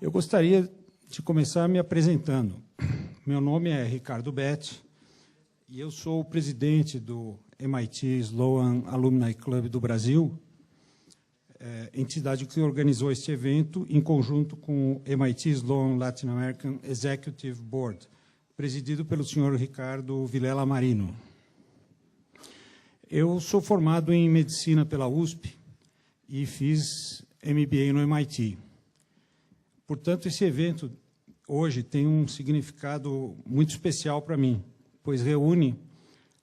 Eu gostaria de começar me apresentando. Meu nome é Ricardo Betti e eu sou o presidente do MIT Sloan Alumni Club do Brasil, entidade que organizou este evento em conjunto com o MIT Sloan Latin American Executive Board, presidido pelo senhor Ricardo Vilela Marino. Eu sou formado em Medicina pela USP e fiz MBA no MIT. Portanto, esse evento hoje tem um significado muito especial para mim, pois reúne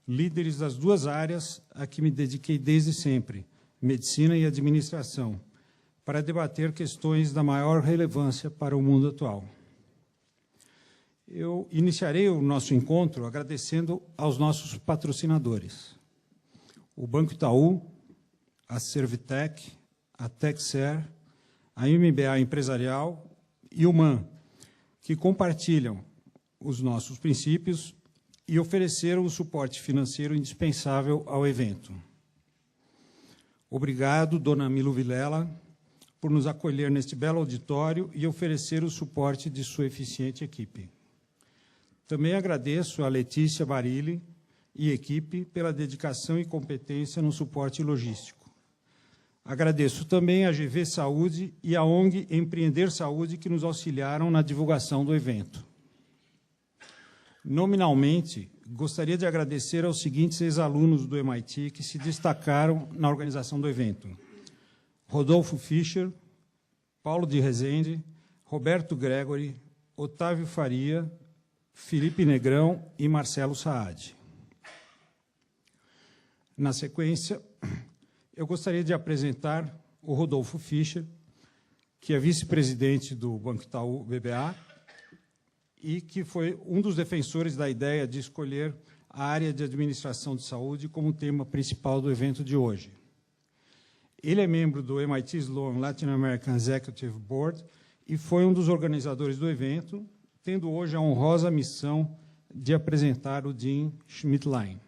líderes das duas áreas a que me dediquei desde sempre, medicina e administração, para debater questões da maior relevância para o mundo atual. Eu iniciarei o nosso encontro agradecendo aos nossos patrocinadores, o Banco Itaú, a Servitec, a Texer, a MBA Empresarial e o MAN, que compartilham os nossos princípios e ofereceram o suporte financeiro indispensável ao evento. Obrigado, dona Milo Vilela, por nos acolher neste belo auditório e oferecer o suporte de sua eficiente equipe. Também agradeço a Letícia Barilli e equipe pela dedicação e competência no suporte logístico. Agradeço também a GV Saúde e a ONG Empreender Saúde que nos auxiliaram na divulgação do evento. Nominalmente, gostaria de agradecer aos seguintes ex-alunos do MIT que se destacaram na organização do evento: Rodolfo Fischer, Paulo de Rezende, Roberto Gregory, Otávio Faria, Felipe Negrão e Marcelo Saad. Na sequência, eu gostaria de apresentar o Rodolfo Fischer, que é vice-presidente do Banco Itaú BBA e que foi um dos defensores da ideia de escolher a área de administração de saúde como tema principal do evento de hoje. Ele é membro do MIT Sloan Latin American Executive Board e foi um dos organizadores do evento, tendo hoje a honrosa missão de apresentar o Dean Schmidtlein.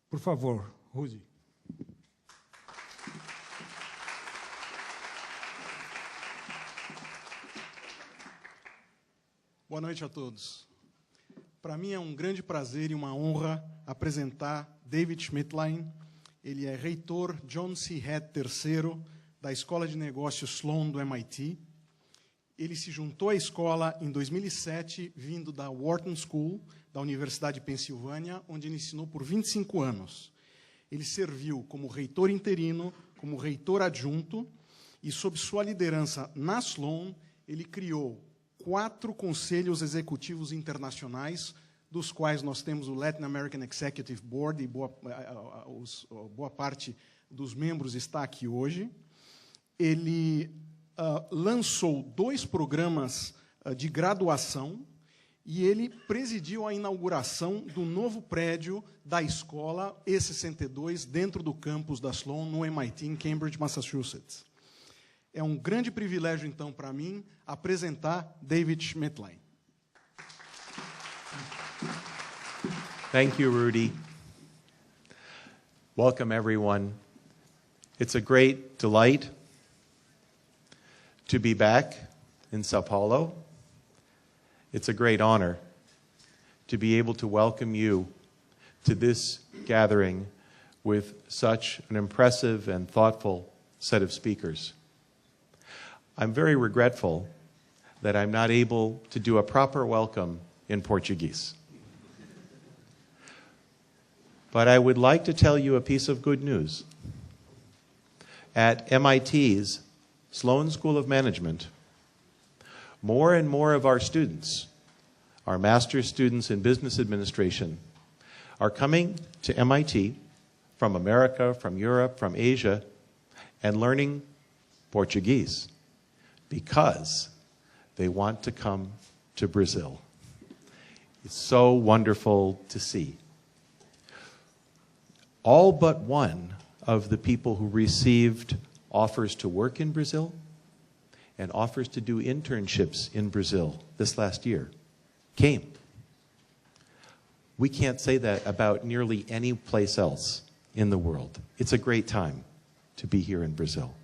Por favor, Rudy. Boa noite a todos. Para mim é um grande prazer e uma honra apresentar David Schmidtlein. Ele é reitor John C. Head III da Escola de Negócios Sloan do MIT. Ele se juntou à escola em 2007, vindo da Wharton School, da Universidade de Pensilvânia, onde ele ensinou por 25 anos. Ele serviu como reitor interino, como reitor adjunto, e, sob sua liderança na Sloan, ele criou 4 conselhos executivos internacionais, dos quais nós temos o Latin American Executive Board, e boa parte dos membros está aqui hoje. Ele lançou 2 programas de graduação e ele presidiu a inauguração do novo prédio da escola E62 dentro do campus da Sloan, no MIT, em Cambridge, Massachusetts. É um grande privilégio, então, para mim, apresentar David Schmidtlein. Thank you, Rudy. Welcome, everyone. It's a great delight to be back in São Paulo. It's a great honor to be able to welcome you to this gathering with such an impressive and thoughtful set of speakers. I'm very regretful that I'm not able to do a proper welcome in Portuguese. But I would like to tell you a piece of good news. At MIT's Sloan School of Management, more and more of our students, our master's students in business administration, are coming to MIT from America, from Europe, from Asia, and learning Portuguese because they want to come to Brazil. It's so wonderful to see. All but one of the people who received offers to work in Brazil and offers to do internships in Brazil this last year came. We can't say that about nearly any place else in the world. It's a great time to be here in Brazil.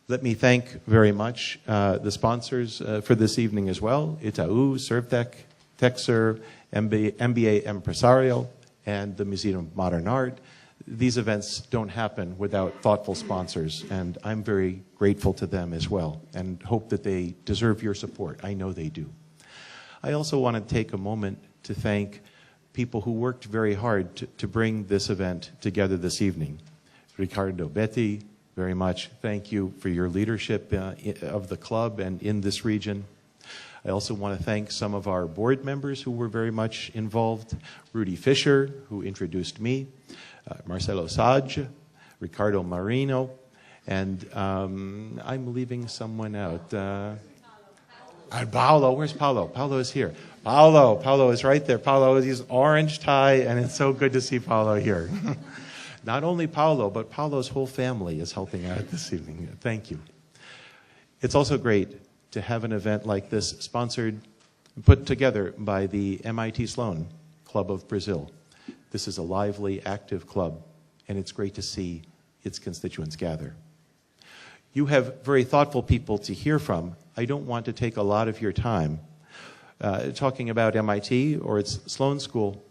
Let me thank very much the sponsors for this evening as well, Itaú, Servtec, TechServe, MBA Empresario, and the Museum of Modern Art. These events don't happen without thoughtful sponsors, and I'm very grateful to them as well, and hope that they deserve your support. I know they do. I also want to take a moment to thank people who worked very hard to bring this event together this evening. Ricardo Betti, very much thank you for your leadership of the club and in this region. I also want to thank some of our board members who were very much involved. Rudy Fisher, who introduced me, Marcelo Sage, Ricardo Marino, and I'm leaving someone out. Paulo, where's Paulo? Paulo is here. Paulo is right there. Paulo is his orange tie, and it's so good to see Paulo here. Not only Paulo, but Paulo's whole family is helping out this evening. Thank you. It's also great to have an event like this sponsored and put together by the MIT Sloan Club of Brazil. This is a lively, active club, and it's great to see its constituents gather. You have very thoughtful people to hear from. I don't want to take a lot of your time talking about MIT or its Sloan School,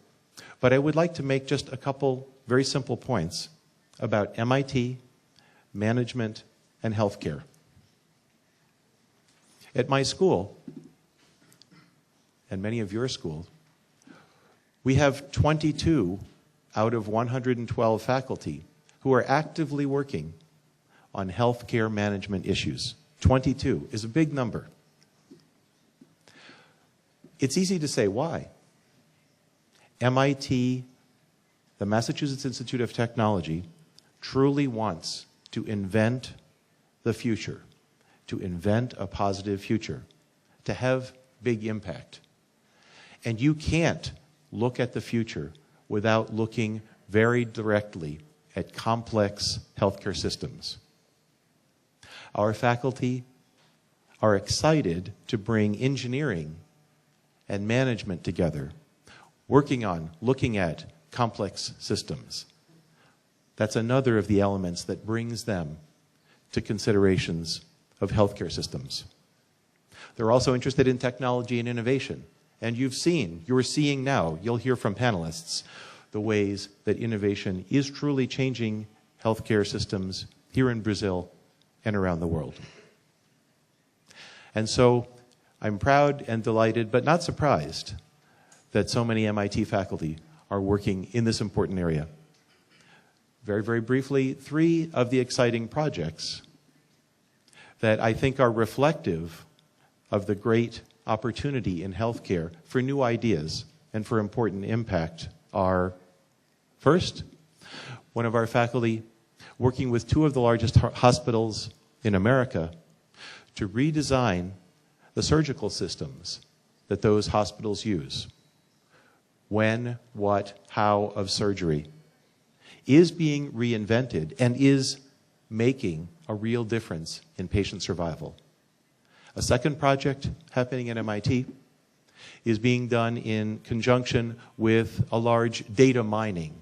but I would like to make just a couple very simple points about MIT, management, and healthcare. At my school, and many of your schools, we have 22 out of 112 faculty who are actively working on healthcare management issues. 22 is a big number. It's easy to say why. MIT, the Massachusetts Institute of Technology, truly wants to invent the future, to invent a positive future, to have big impact. And you can't look at the future without looking very directly at complex healthcare systems. Our faculty are excited to bring engineering and management together, working on looking at complex systems. That's another of the elements that brings them to considerations of healthcare systems. They're also interested in technology and innovation. And you're seeing now, you'll hear from panelists, the ways that innovation is truly changing healthcare systems here in Brazil and around the world. And so I'm proud and delighted, but not surprised, that so many MIT faculty are working in this important area. Very, very briefly, 3 of the exciting projects that I think are reflective of the great opportunity in healthcare for new ideas and for important impact are, first, one of our faculty working with 2 of the largest hospitals in America to redesign the surgical systems that those hospitals use. When, what, how of surgery is being reinvented and is making a real difference in patient survival. A second project happening at MIT is being done in conjunction with a large data mining,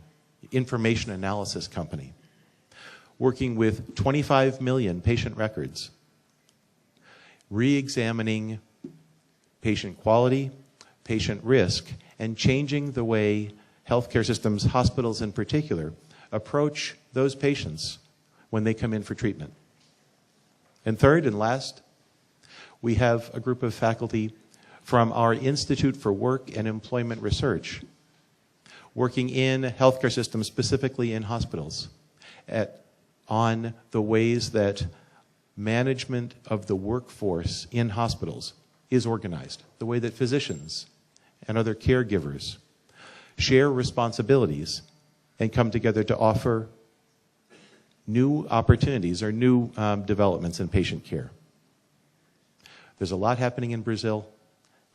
information analysis company, working with 25 million patient records, re-examining patient quality, patient risk, and changing the way healthcare systems, hospitals in particular, approach those patients when they come in for treatment. And third and last, we have a group of faculty from our Institute for Work and Employment Research working in healthcare systems, specifically in hospitals, on the ways that management of the workforce in hospitals is organized, the way that physicians and other caregivers share responsibilities and come together to offer new opportunities or new developments in patient care. There's a lot happening in Brazil.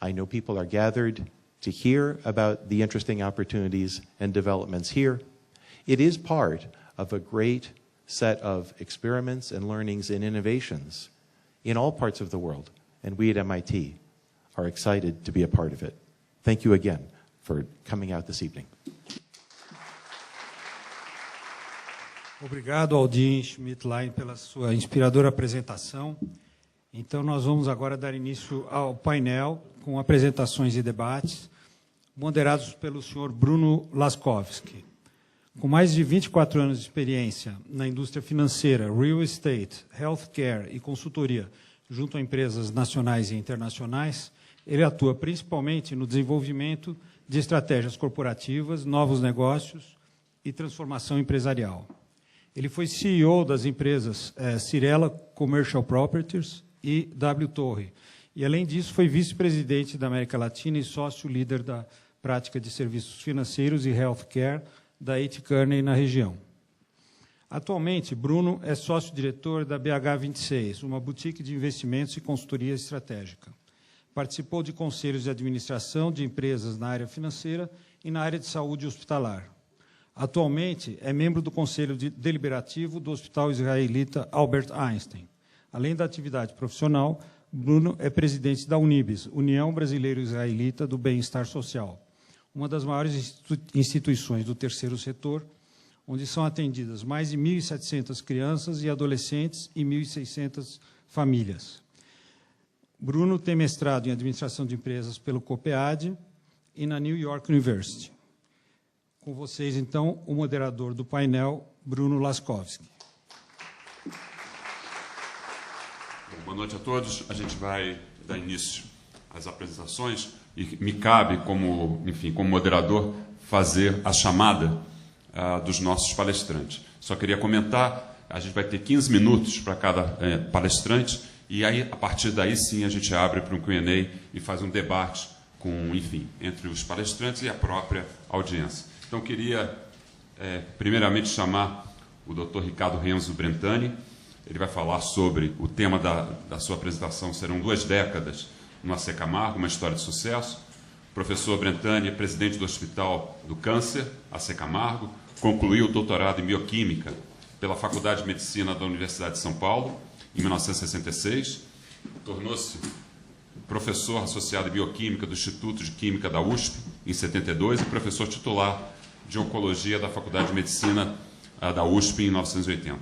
I know people are gathered to hear about the interesting opportunities and developments here. It is part of a great set of experiments and learnings and innovations in all parts of the world, and we at MIT are excited to be a part of it. Thank you again for coming out this evening. Obrigado, Aldin Schmittlein, pela sua inspiradora apresentação. Então, nós vamos agora dar início ao painel com apresentações e debates, moderados pelo senhor Bruno Laskowski. Com mais de 24 anos de experiência na indústria financeira, real estate, healthcare e consultoria, junto a empresas nacionais e internacionais, ele atua principalmente no desenvolvimento de estratégias corporativas, novos negócios e transformação empresarial. Ele foi CEO das empresas Cirela Commercial Properties e W Torre. E, além disso, foi vice-presidente da América Latina e sócio-líder da prática de serviços financeiros e healthcare da A.T. Kearney na região. Atualmente, Bruno é sócio-diretor da BH26, uma boutique de investimentos e consultoria estratégica. Participou de conselhos de administração de empresas na área financeira e na área de saúde hospitalar. Atualmente, é membro do Conselho Deliberativo do Hospital Israelita Albert Einstein. Além da atividade profissional, Bruno é presidente da Unibis, União Brasileiro-Israelita do Bem-Estar Social, uma das maiores instituições do terceiro setor, onde são atendidas mais de 1.700 crianças e adolescentes e 1.600 famílias. Bruno tem mestrado em Administração de Empresas pelo COPEAD e na New York University. Com vocês, então, o moderador do painel, Bruno Laskowski. Boa noite a todos. A gente vai dar início às apresentações e me cabe, como moderador, fazer a chamada dos nossos palestrantes. Só queria comentar, a gente vai ter 15 minutos para cada palestrante e aí, a partir daí, sim, a gente abre para um Q&A e faz um debate entre os palestrantes e a própria audiência. Então, queria, primeiramente, chamar o Dr. Ricardo Renzo Brentani. Ele vai falar sobre o tema da sua apresentação, serão 2 décadas no AC Camargo, uma história de sucesso. O professor Brentani é presidente do Hospital do Câncer, AC Camargo, concluiu o doutorado em Bioquímica pela Faculdade de Medicina da Universidade de São Paulo, em 1966, tornou-se professor associado em Bioquímica do Instituto de Química da USP, em 72, e professor titular de Oncologia da Faculdade de Medicina da USP, em 1980.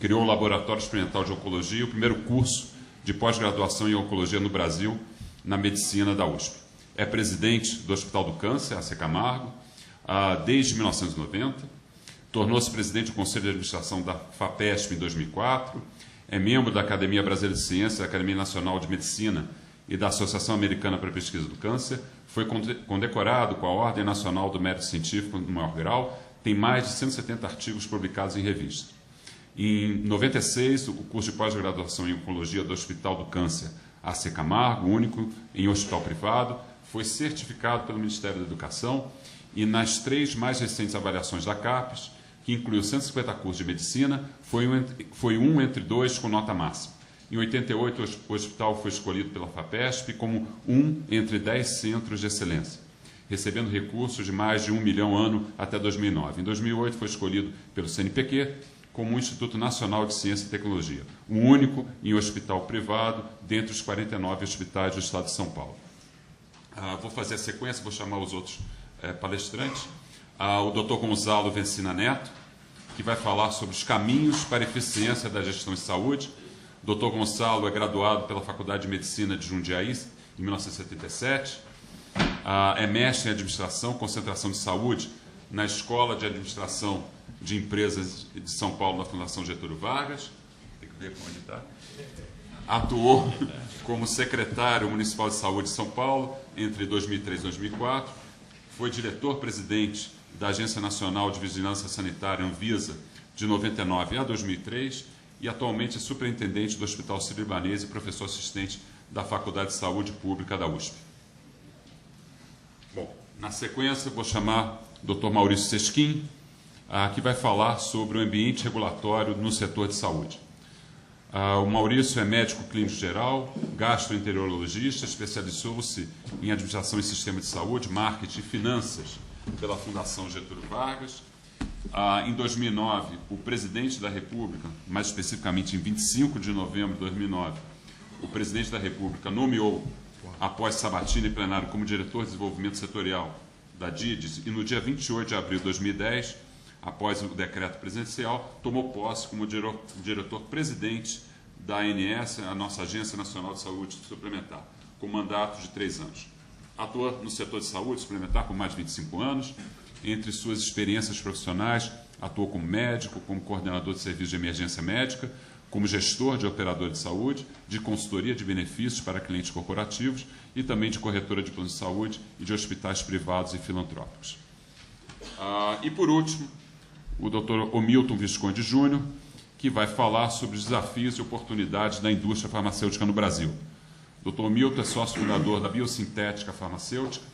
Criou o Laboratório Experimental de Oncologia, o primeiro curso de pós-graduação em Oncologia no Brasil, na Medicina da USP. É presidente do Hospital do Câncer, AC Camargo, desde 1990. Tornou-se presidente do Conselho de Administração da FAPESP em 2004. É membro da Academia Brasileira de Ciências, da Academia Nacional de Medicina e da Associação Americana para a Pesquisa do Câncer. Foi condecorado com a Ordem Nacional do Mérito Científico no maior grau. Tem mais de 170 artigos publicados em revistas. Em 96, o curso de pós-graduação em Oncologia do Hospital do Câncer, AC Camargo, único em hospital privado, foi certificado pelo Ministério da Educação e nas 3 mais recentes avaliações da CAPES, que incluiu 150 cursos de medicina, foi um entre 2 com nota máxima. Em 88, o hospital foi escolhido pela FAPESP como um entre 10 centros de excelência, recebendo recursos de mais de 1 milhão ano até 2009. Em 2008, foi escolhido pelo CNPq como um Instituto Nacional de Ciência e Tecnologia, o único em hospital privado dentre os 49 hospitais do Estado de São Paulo. Vou fazer a sequência, vou chamar os outros palestrantes. O Dr. Gonzalo Vencina Neto, que vai falar sobre os caminhos para a eficiência da gestão de saúde. O Dr. Gonçalo é graduado pela Faculdade de Medicina de Jundiaí, em 1977. É mestre em Administração, Concentração de Saúde, na Escola de Administração de Empresas de São Paulo, na Fundação Getúlio Vargas. Tem que ver onde está. Atuou como secretário municipal de saúde de São Paulo entre 2003 e 2004. Foi diretor-presidente da Agência Nacional de Vigilância Sanitária, Anvisa, de 99 a 2003, e atualmente é superintendente do Hospital Sírio-Libanês e professor assistente da Faculdade de Saúde Pública da USP. Bom, na sequência, vou chamar o Dr. Maurício Sesquim, que vai falar sobre o ambiente regulatório no setor de saúde. O Maurício é médico clínico geral, gastroenterologista, especializou-se em administração e sistema de saúde, marketing e finanças pela Fundação Getúlio Vargas. Em 2009, o presidente da República, mais especificamente em 25 de novembro de 2009, o presidente da República nomeou, após sabatina e plenário, como diretor de desenvolvimento setorial da DIDES, e no dia 28 de abril de 2010, após o decreto presidencial, tomou posse como diretor-presidente da ANS, a nossa Agência Nacional de Saúde Suplementar, com mandato de 3 anos. Atua no setor de saúde suplementar por mais de 25 anos. Entre suas experiências profissionais, atuou como médico, como coordenador de serviço de emergência médica, como gestor de operador de saúde, de consultoria de benefícios para clientes corporativos e também de corretora de planos de saúde e de hospitais privados e filantrópicos. E, por último, o Dr. Omilton Visconde Júnior, que vai falar sobre os desafios e oportunidades da indústria farmacêutica no Brasil. Dr. Omilton é sócio fundador da Biosintética Farmacêutica,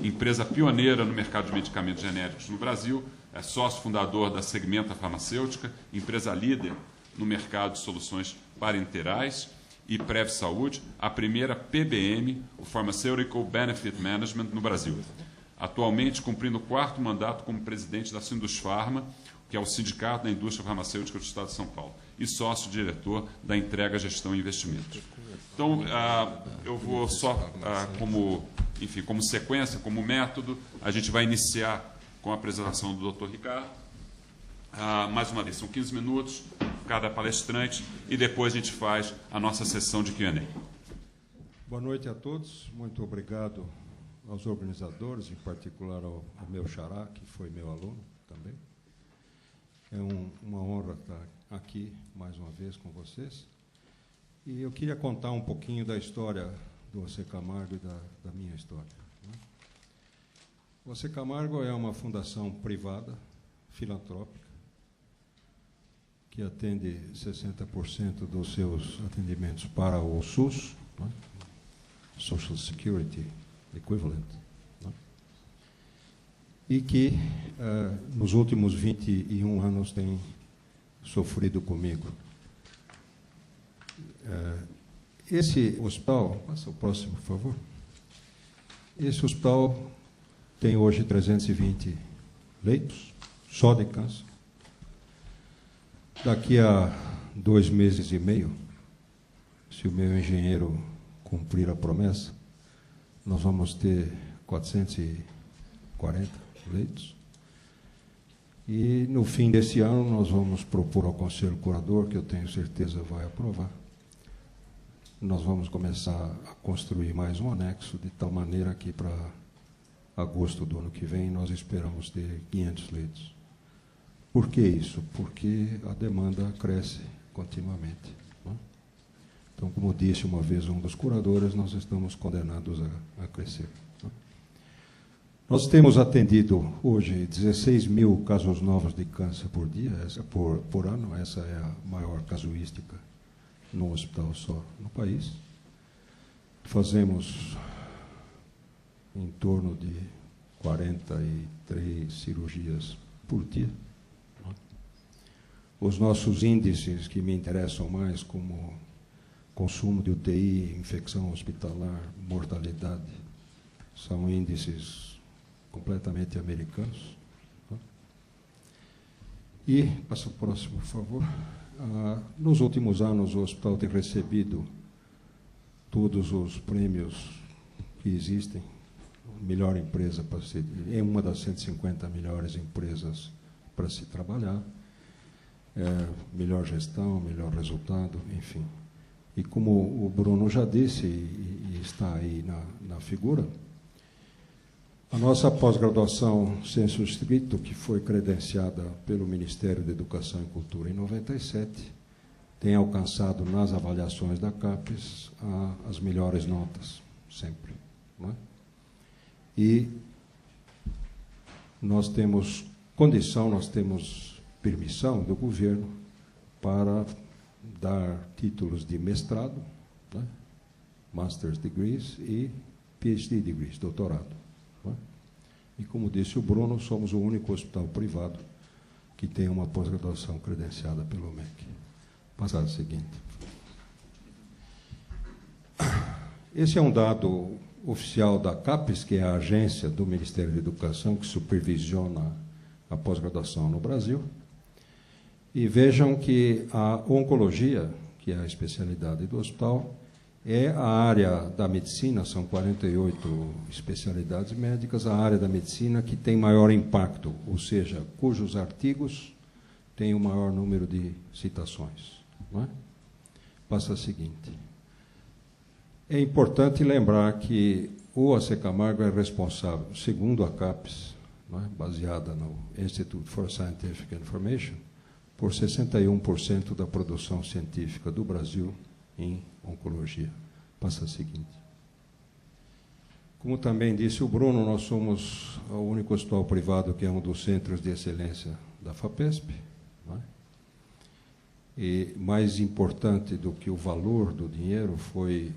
empresa pioneira no mercado de medicamentos genéricos no Brasil, é sócio fundador da Segmenta Farmacêutica, empresa líder no mercado de soluções parenterais e Prev Saúde, a primeira PBM, o Pharmaceutical Benefit Management, no Brasil. Atualmente cumprindo o 4º mandato como presidente da Sindusfarma, que é o Sindicato da Indústria Farmacêutica do Estado de São Paulo, e sócio-diretor da Entrega, Gestão e Investimentos. Então, eu vou só, como sequência, como método, a gente vai iniciar com a apresentação do Dr. Ricardo. Mais uma vez, são 15 minutos, cada palestrante, e depois a gente faz a nossa sessão de Q&A. Boa noite a todos, muito obrigado aos organizadores, em particular ao meu xará, que foi meu aluno também. É uma honra estar aqui mais uma vez com vocês. E eu queria contar um pouquinho da história do José Camargo e da minha história. O José Camargo é uma fundação privada, filantrópica, que atende 60% dos seus atendimentos para o SUS, Social Security Equivalent, e que, nos últimos 21 anos, tem sofrido comigo. Esse hospital, passa o próximo, por favor. Esse hospital tem hoje 320 leitos, só de câncer. Daqui a 2 meses e meio, se o meu engenheiro cumprir a promessa, nós vamos ter 440 leitos. E, no fim desse ano, nós vamos propor ao Conselho Curador, que eu tenho certeza vai aprovar, nós vamos começar a construir mais um anexo, de tal maneira que, para agosto do ano que vem, nós esperamos ter 500 leitos. Por que isso? Porque a demanda cresce continuamente. Então, como disse uma vez um dos curadores, nós estamos condenados a crescer. Nós temos atendido hoje 16 mil casos novos de câncer por dia, por ano. Essa é a maior casuística num hospital só no país. Fazemos em torno de 43 cirurgias por dia. Os nossos índices que me interessam mais, como consumo de UTI, infecção hospitalar, mortalidade, são índices completamente americanos. E, passa o próximo, por favor. Nos últimos anos, o hospital tem recebido todos os prêmios que existem. Melhor empresa para se... É uma das 150 melhores empresas para se trabalhar. Melhor gestão, melhor resultado, enfim. E como o Bruno já disse, e está aí na figura, a nossa pós-graduação Sensu Stricto, que foi credenciada pelo Ministério da Educação e Cultura em 97, tem alcançado nas avaliações da CAPES as melhores notas, sempre. Não é? E nós temos condição, nós temos permissão do governo para dar títulos de mestrado, né, Master's Degrees e PhD Degrees, doutorado. Né? E, como disse o Bruno, somos o único hospital privado que tem uma pós-graduação credenciada pelo MEC. Passar o seguinte. Esse é um dado oficial da CAPES, que é a agência do Ministério da Educação que supervisiona a pós-graduação no Brasil. E vejam que a oncologia, que é a especialidade do hospital, é a área da medicina, são 48 especialidades médicas, a área da medicina que tem maior impacto, ou seja, cujos artigos têm o maior número de citações. Não é? Passa a seguinte. É importante lembrar que o AC Camargo é responsável, segundo a CAPES, não é? Baseada no Institute for Scientific Information, por 61% da produção científica do Brasil em oncologia. Passa a seguinte. Como também disse o Bruno, nós somos o único hospital privado que é um dos centros de excelência da FAPESP. Não é? E mais importante do que o valor do dinheiro foi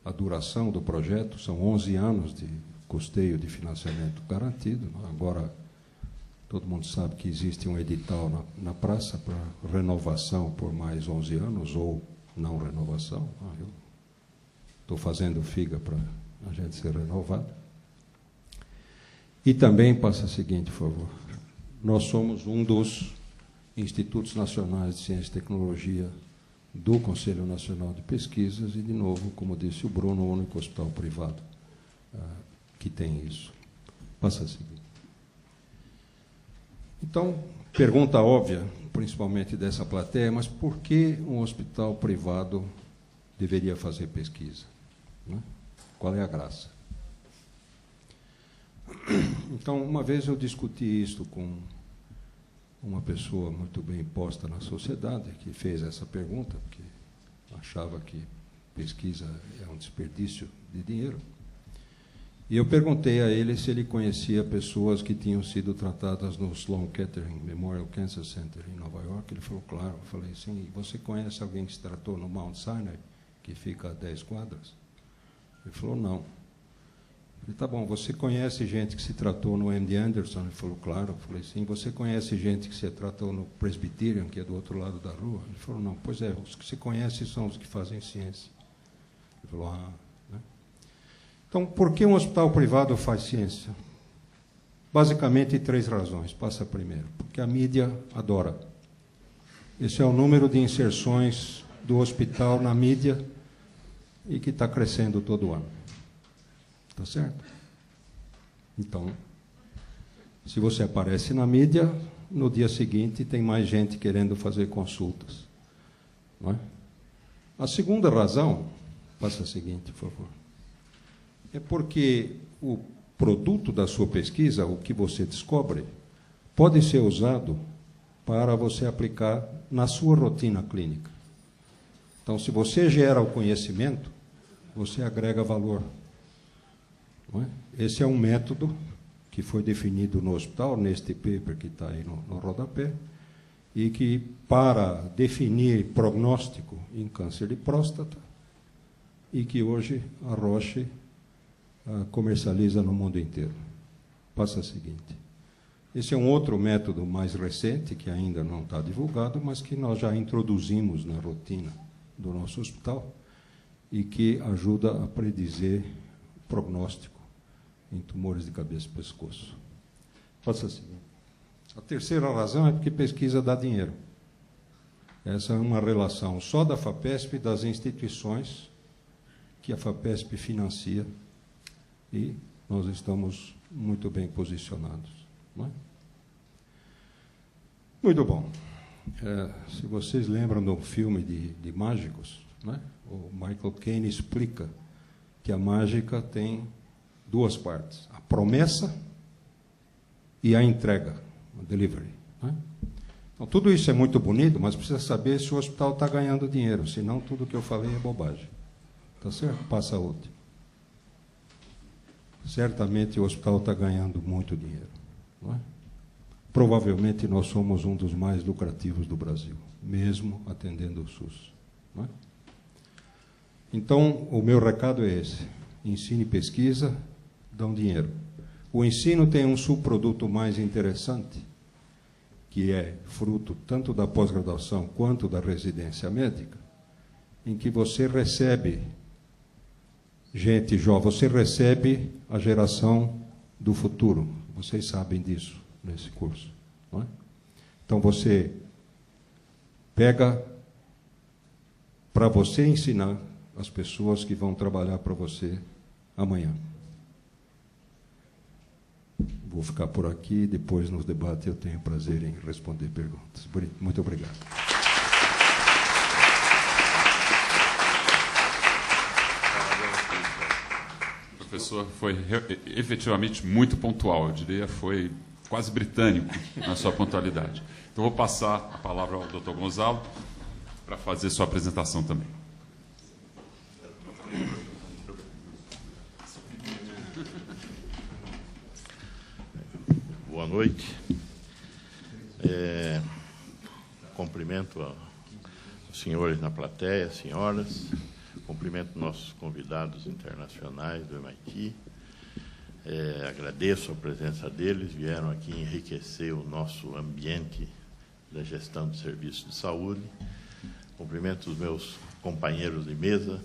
a duração do projeto, são 11 anos de custeio de financiamento garantido. Não é? Agora, todo mundo sabe que existe um edital na praça para renovação por mais 11 anos, ou não renovação. Eu estou fazendo figa para a gente ser renovado. E também, passa o seguinte, por favor. Nós somos um dos Institutos Nacionais de Ciência e Tecnologia do Conselho Nacional de Pesquisas e, de novo, como disse o Bruno, o único hospital privado que tem isso. Passa a seguinte. Então, pergunta óbvia, principalmente dessa plateia, mas por que um hospital privado deveria fazer pesquisa? Né? Qual é a graça? Então, uma vez eu discuti isso com uma pessoa muito bem posta na sociedade, que fez essa pergunta, porque achava que pesquisa é um desperdício de dinheiro. E eu perguntei a ele se ele conhecia pessoas que tinham sido tratadas no Sloan Kettering Memorial Cancer Center em Nova York. Ele falou, claro. Eu falei, sim, e você conhece alguém que se tratou no Mount Sinai, que fica a 10 quadras? Ele falou, não. Eu falei, tá bom, você conhece gente que se tratou no MD Anderson? Ele falou, claro. Eu falei, sim, você conhece gente que se tratou no Presbyterian, que é do outro lado da rua? Ele falou, não, pois é, os que se conhece são os que fazem ciência. Ele falou, então, por que um hospital privado faz ciência? Basicamente, 3 razões. Passa primeiro. Porque a mídia adora. Esse é o número de inserções do hospital na mídia e que está crescendo todo ano. Está certo? Então, se você aparece na mídia, no dia seguinte tem mais gente querendo fazer consultas. Não é? A segunda razão, passa a seguinte, por favor. É porque o produto da sua pesquisa, o que você descobre, pode ser usado para você aplicar na sua rotina clínica. Então, se você gera o conhecimento, você agrega valor. Não é? Esse é um método que foi definido no hospital, neste paper que está aí no rodapé, e que, para definir prognóstico em câncer de próstata, e que hoje a Roche comercializa no mundo inteiro. Passa a seguinte. Esse é um outro método mais recente, que ainda não está divulgado, mas que nós já introduzimos na rotina do nosso hospital e que ajuda a predizer o prognóstico em tumores de cabeça e pescoço. Passa a seguinte. A terceira razão é porque pesquisa dá dinheiro. Essa é uma relação só da FAPESP e das instituições que a FAPESP financia, e nós estamos muito bem posicionados. Não é? Muito bom. Se vocês lembram do filme de mágicos, não é? O Michael Caine explica que a mágica tem 2 partes. A promessa e a entrega, o delivery. Não é? Então, tudo isso é muito bonito, mas precisa saber se o hospital está ganhando dinheiro, senão tudo que eu falei é bobagem. Tá certo? Passa a outra. Certamente o hospital está ganhando muito dinheiro. Não é? Provavelmente nós somos um dos mais lucrativos do Brasil, mesmo atendendo o SUS. Não é? Então, o meu recado é esse. Ensino e pesquisa dão dinheiro. O ensino tem um subproduto mais interessante, que é fruto tanto da pós-graduação quanto da residência médica, em que você recebe gente jovem, você recebe a geração do futuro. Vocês sabem disso nesse curso. Não é? Então, você pega, para você ensinar as pessoas que vão trabalhar para você amanhã. Vou ficar por aqui, depois no debate eu tenho prazer em responder perguntas. Muito obrigado. O professor foi efetivamente muito pontual, eu diria, foi quase britânico na sua pontualidade. Então, vou passar a palavra ao Dr. Gonzalo para fazer sua apresentação também. Boa noite. Cumprimento os senhores na plateia, senhoras. Cumprimento nossos convidados internacionais do MIT. Agradeço a presença deles, vieram aqui enriquecer o nosso ambiente da gestão de serviços de saúde. Cumprimento os meus companheiros de mesa,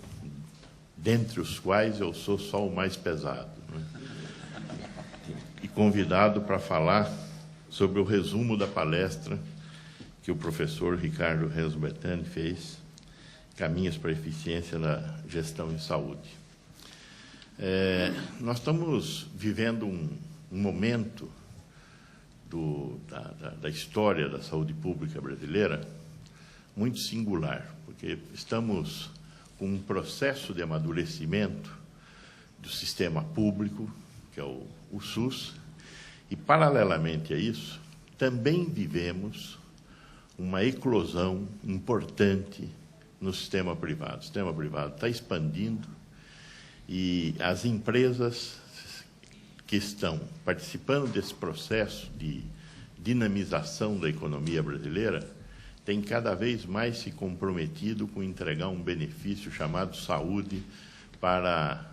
dentre os quais eu sou só o mais pesado, né? E convidado para falar sobre o resumo da palestra que o professor Ricardo Renzo Bertani fez, Caminhos para a Eficiência na Gestão em Saúde. Nós estamos vivendo um momento da história da saúde pública brasileira muito singular, porque estamos com um processo de amadurecimento do sistema público, que é o SUS, e, paralelamente a isso, também vivemos uma eclosão importante no sistema privado. O sistema privado está expandindo e as empresas que estão participando desse processo de dinamização da economia brasileira têm cada vez mais se comprometido com entregar um benefício chamado saúde para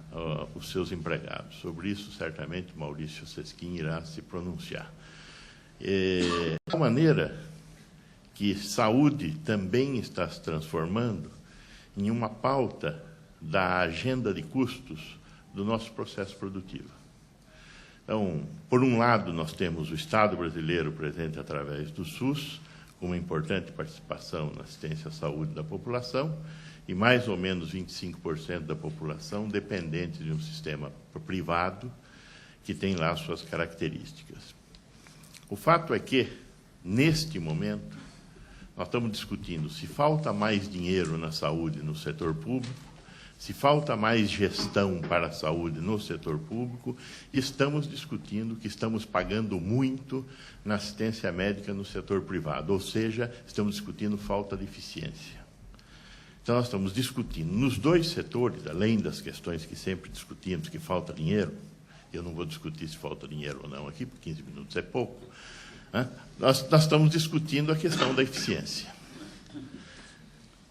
os seus empregados. Sobre isso, certamente, Maurício Sesquim irá se pronunciar. De tal maneira que saúde também está se transformando em uma pauta da agenda de custos do nosso processo produtivo. Então, por um lado, nós temos o Estado brasileiro presente através do SUS, com uma importante participação na assistência à saúde da população, e mais ou menos 25% da população dependente de um sistema privado que tem lá suas características. O fato é que, neste momento, nós estamos discutindo se falta mais dinheiro na saúde no setor público, se falta mais gestão para a saúde no setor público, estamos discutindo que estamos pagando muito na assistência médica no setor privado, ou seja, estamos discutindo falta de eficiência. Então, nós estamos discutindo nos dois setores, além das questões que sempre discutimos, que falta dinheiro, eu não vou discutir se falta dinheiro ou não aqui, porque 15 minutos é pouco, né? Nós estamos discutindo a questão da eficiência.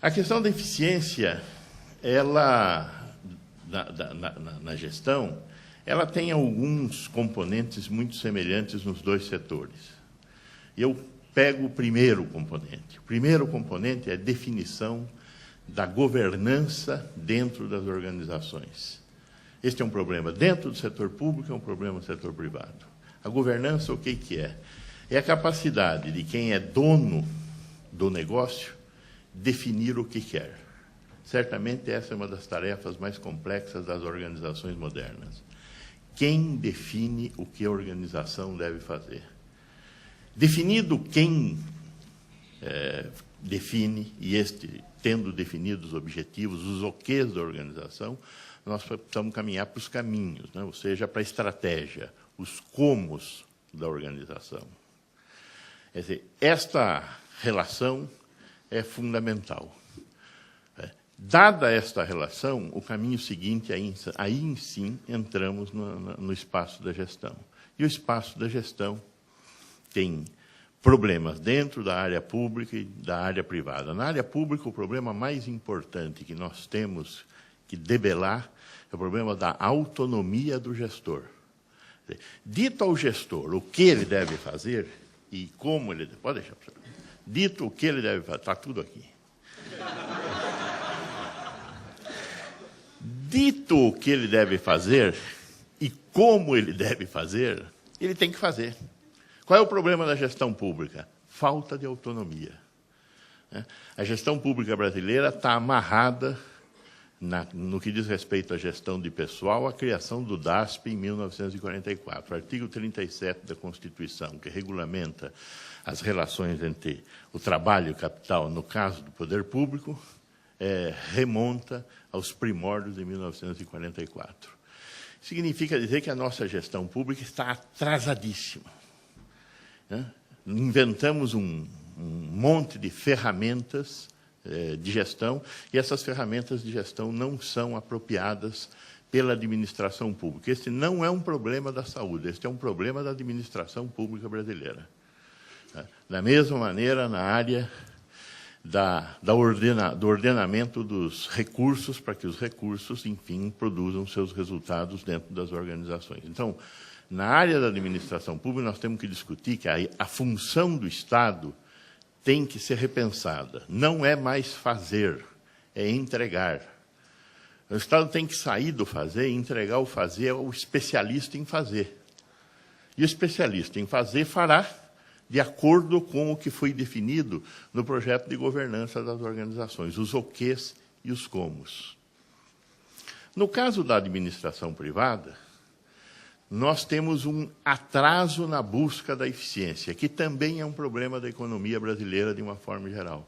A questão da eficiência, ela, na gestão, ela tem alguns componentes muito semelhantes nos dois setores. Eu pego o primeiro componente. O primeiro componente é a definição da governança dentro das organizações. Este é um problema dentro do setor público, é um problema no setor privado. A governança, o que é? É a capacidade de quem é dono do negócio definir o que quer. Certamente essa é uma das tarefas mais complexas das organizações modernas. Quem define o que a organização deve fazer? Definido quem define, e tendo definidos os objetivos, os OQs da organização, nós precisamos caminhar para os caminhos, né? Ou seja, para a estratégia, os comos da organização. Quer dizer, esta relação é fundamental. Dada esta relação, o caminho seguinte, aí sim entramos no espaço da gestão. E o espaço da gestão tem problemas dentro da área pública e da área privada. Na área pública, o problema mais importante que nós temos que debelar é o problema da autonomia do gestor. Dito ao gestor o que ele deve fazer e como ele... Pode deixar, professor. Dito o que ele deve fazer... Está tudo aqui. Dito o que ele deve fazer e como ele deve fazer, ele tem que fazer. Qual é o problema da gestão pública? Falta de autonomia. A gestão pública brasileira está amarrada no que diz respeito à gestão de pessoal, a criação do DASP em 1944. O artigo 37 da Constituição, que regulamenta as relações entre o trabalho e o capital, no caso do poder público, remonta aos primórdios de 1944. Significa dizer que a nossa gestão pública está atrasadíssima, né? Inventamos um monte de ferramentas de gestão, e essas ferramentas de gestão não são apropriadas pela administração pública. Este não é um problema da saúde, este é um problema da administração pública brasileira. Da mesma maneira, na área do ordenamento dos recursos, para que os recursos, enfim, produzam seus resultados dentro das organizações. Então, na área da administração pública, nós temos que discutir que a função do Estado tem que ser repensada. Não é mais fazer, é entregar. O Estado tem que sair do fazer e entregar o fazer ao especialista em fazer. E o especialista em fazer fará de acordo com o que foi definido no projeto de governança das organizações, os oquês e os comos. No caso da administração privada, nós temos um atraso na busca da eficiência, que também é um problema da economia brasileira de uma forma geral.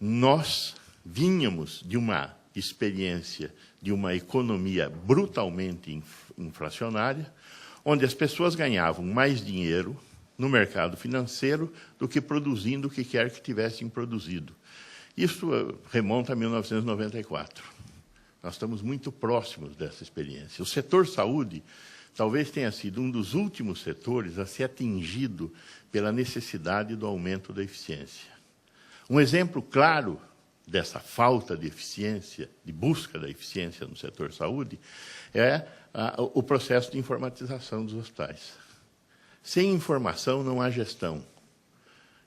Nós vínhamos de uma experiência de uma economia brutalmente inflacionária, onde as pessoas ganhavam mais dinheiro no mercado financeiro do que produzindo o que quer que tivessem produzido. Isso remonta a 1994. Nós estamos muito próximos dessa experiência. O setor saúde talvez tenha sido um dos últimos setores a ser atingido pela necessidade do aumento da eficiência. Um exemplo claro dessa falta de eficiência, de busca da eficiência no setor saúde, é o processo de informatização dos hospitais. Sem informação não há gestão.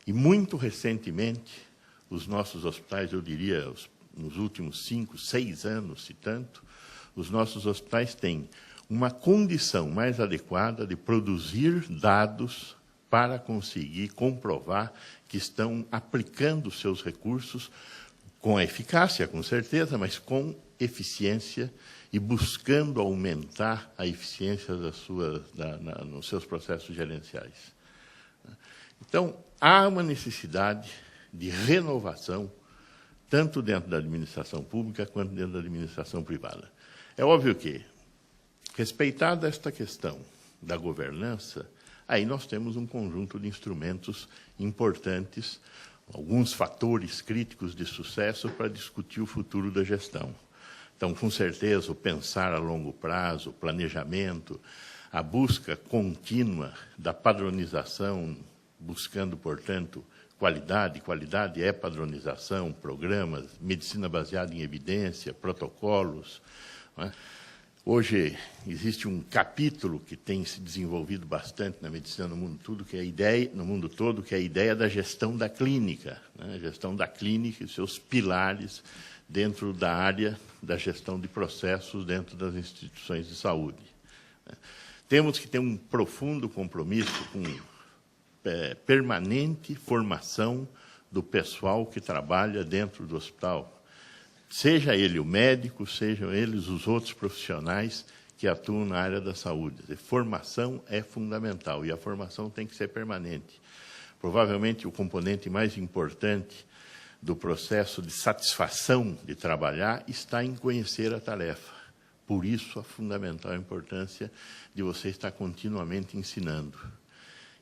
E, muito recentemente, os nossos hospitais, eu diria, nos últimos 5, 6 anos, se tanto, os nossos hospitais têm uma condição mais adequada de produzir dados para conseguir comprovar que estão aplicando seus recursos com eficácia, com certeza, mas com eficiência e buscando aumentar a eficiência nos seus processos gerenciais. Então, há uma necessidade de renovação, tanto dentro da administração pública quanto dentro da administração privada. É óbvio que, respeitada esta questão da governança, aí nós temos um conjunto de instrumentos importantes, alguns fatores críticos de sucesso para discutir o futuro da gestão. Então, com certeza, o pensar a longo prazo, o planejamento, a busca contínua da padronização, buscando, portanto, qualidade. Qualidade é padronização, programas, medicina baseada em evidência, protocolos, não é? Hoje existe um capítulo que tem se desenvolvido bastante na medicina no mundo todo, que é a ideia da gestão da clínica, né? A gestão da clínica e seus pilares dentro da área da gestão de processos dentro das instituições de saúde. Temos que ter um profundo compromisso com permanente formação do pessoal que trabalha dentro do hospital, seja ele o médico, sejam eles os outros profissionais que atuam na área da saúde. Formação é fundamental e a formação tem que ser permanente. Provavelmente o componente mais importante do processo de satisfação de trabalhar está em conhecer a tarefa. Por isso, a fundamental importância de você estar continuamente ensinando.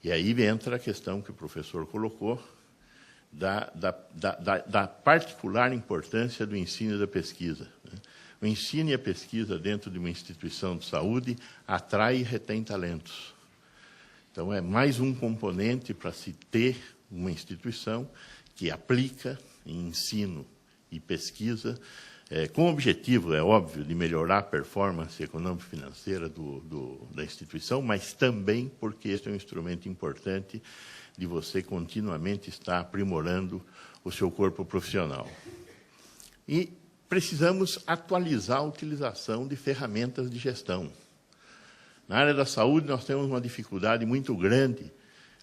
E aí entra a questão que o professor colocou, da particular importância do ensino e da pesquisa. O ensino e a pesquisa dentro de uma instituição de saúde atrai e retém talentos. Então, é mais um componente para se ter uma instituição que aplica em ensino e pesquisa, com o objetivo, é óbvio, de melhorar a performance econômico-financeira da instituição, mas também porque este é um instrumento importante de você continuamente estar aprimorando o seu corpo profissional. E precisamos atualizar a utilização de ferramentas de gestão. Na área da saúde, nós temos uma dificuldade muito grande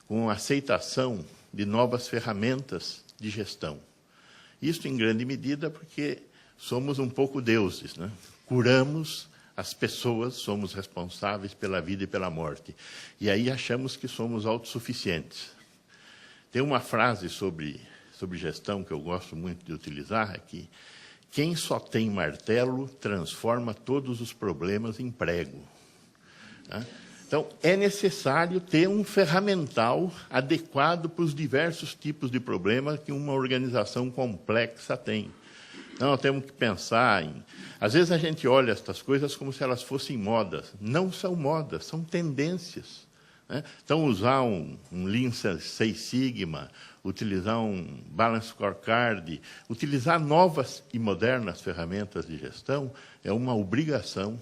com a aceitação de novas ferramentas de gestão. Isso, em grande medida, porque somos um pouco deuses, né? Curamos as pessoas, somos responsáveis pela vida e pela morte. E aí achamos que somos autossuficientes. Tem uma frase sobre gestão que eu gosto muito de utilizar, é que quem só tem martelo transforma todos os problemas em prego. Tá? Então, é necessário ter um ferramental adequado para os diversos tipos de problemas que uma organização complexa tem. Então, nós temos que pensar em... Às vezes a gente olha estas coisas como se elas fossem modas. Não são modas, são tendências. Né? Então, usar um Lean Six Sigma, utilizar um Balance Scorecard, utilizar novas e modernas ferramentas de gestão é uma obrigação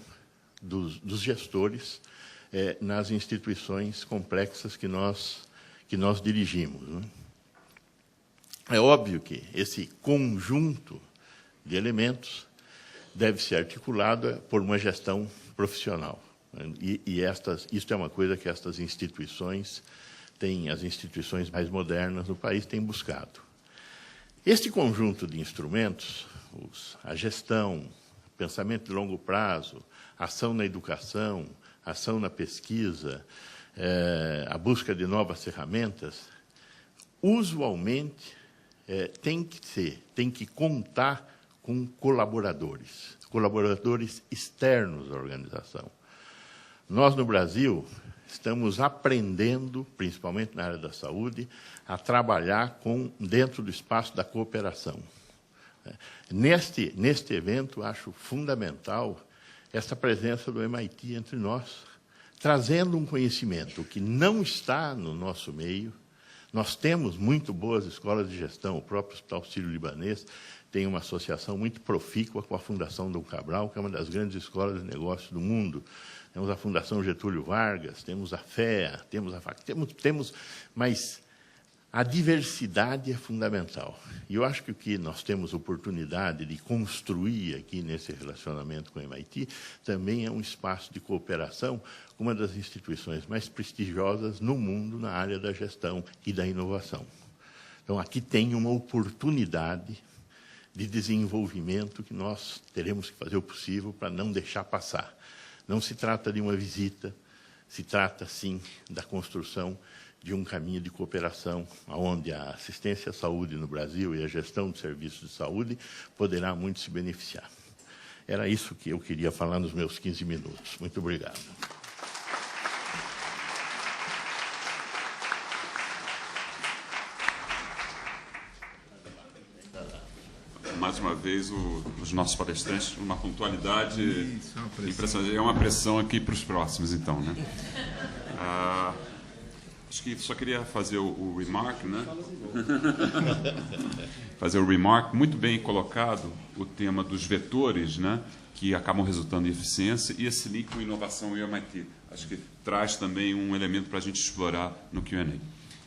dos gestores nas instituições complexas que nós dirigimos. Né? É óbvio que esse conjunto de elementos deve ser articulado por uma gestão profissional. Isto é uma coisa que estas instituições as instituições mais modernas no país têm buscado. Este conjunto de instrumentos, a gestão, pensamento de longo prazo, ação na educação, ação na pesquisa, a busca de novas ferramentas, usualmente tem que contar com colaboradores externos à organização. Nós, no Brasil, estamos aprendendo, principalmente na área da saúde, a trabalhar dentro do espaço da cooperação. Neste evento, acho fundamental essa presença do MIT entre nós, trazendo um conhecimento que não está no nosso meio. Nós temos muito boas escolas de gestão, o próprio Hospital Sírio-Libanês tem uma associação muito profícua com a Fundação Dom Cabral, que é uma das grandes escolas de negócios do mundo. Temos a Fundação Getúlio Vargas, temos a FEA, temos a FAC, mas a diversidade é fundamental. E eu acho que o que nós temos oportunidade de construir aqui nesse relacionamento com o MIT também é um espaço de cooperação com uma das instituições mais prestigiosas no mundo na área da gestão e da inovação. Então, aqui tem uma oportunidade de desenvolvimento que nós teremos que fazer o possível para não deixar passar. Não se trata de uma visita, se trata, sim, da construção de um caminho de cooperação, onde a assistência à saúde no Brasil e a gestão de serviços de saúde poderá muito se beneficiar. Era isso que eu queria falar nos meus 15 minutos. Muito obrigado. Mais uma vez, os nossos palestrantes, uma pontualidade impressionante. É uma pressão aqui para os próximos, então, né? Acho que só queria fazer o remark, né? Fazer o remark, muito bem colocado o tema dos vetores, né? Que acabam resultando em eficiência, e esse link com inovação e MIT. Acho que traz também um elemento para a gente explorar no Q&A.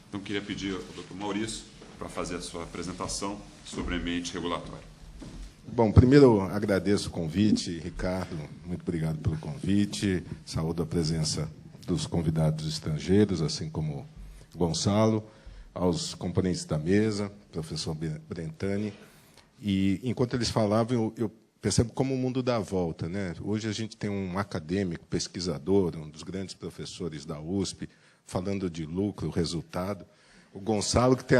Então, queria pedir ao Dr. Maurício para fazer a sua apresentação sobre o ambiente regulatório. Bom, primeiro agradeço o convite, Ricardo, muito obrigado pelo convite, saúdo a presença dos convidados estrangeiros, assim como Gonçalo, aos componentes da mesa, professor Brentani, e enquanto eles falavam, eu percebo como o mundo dá a volta, né? Hoje a gente tem um acadêmico, pesquisador, um dos grandes professores da USP, falando de lucro, resultado, o Gonçalo, que tem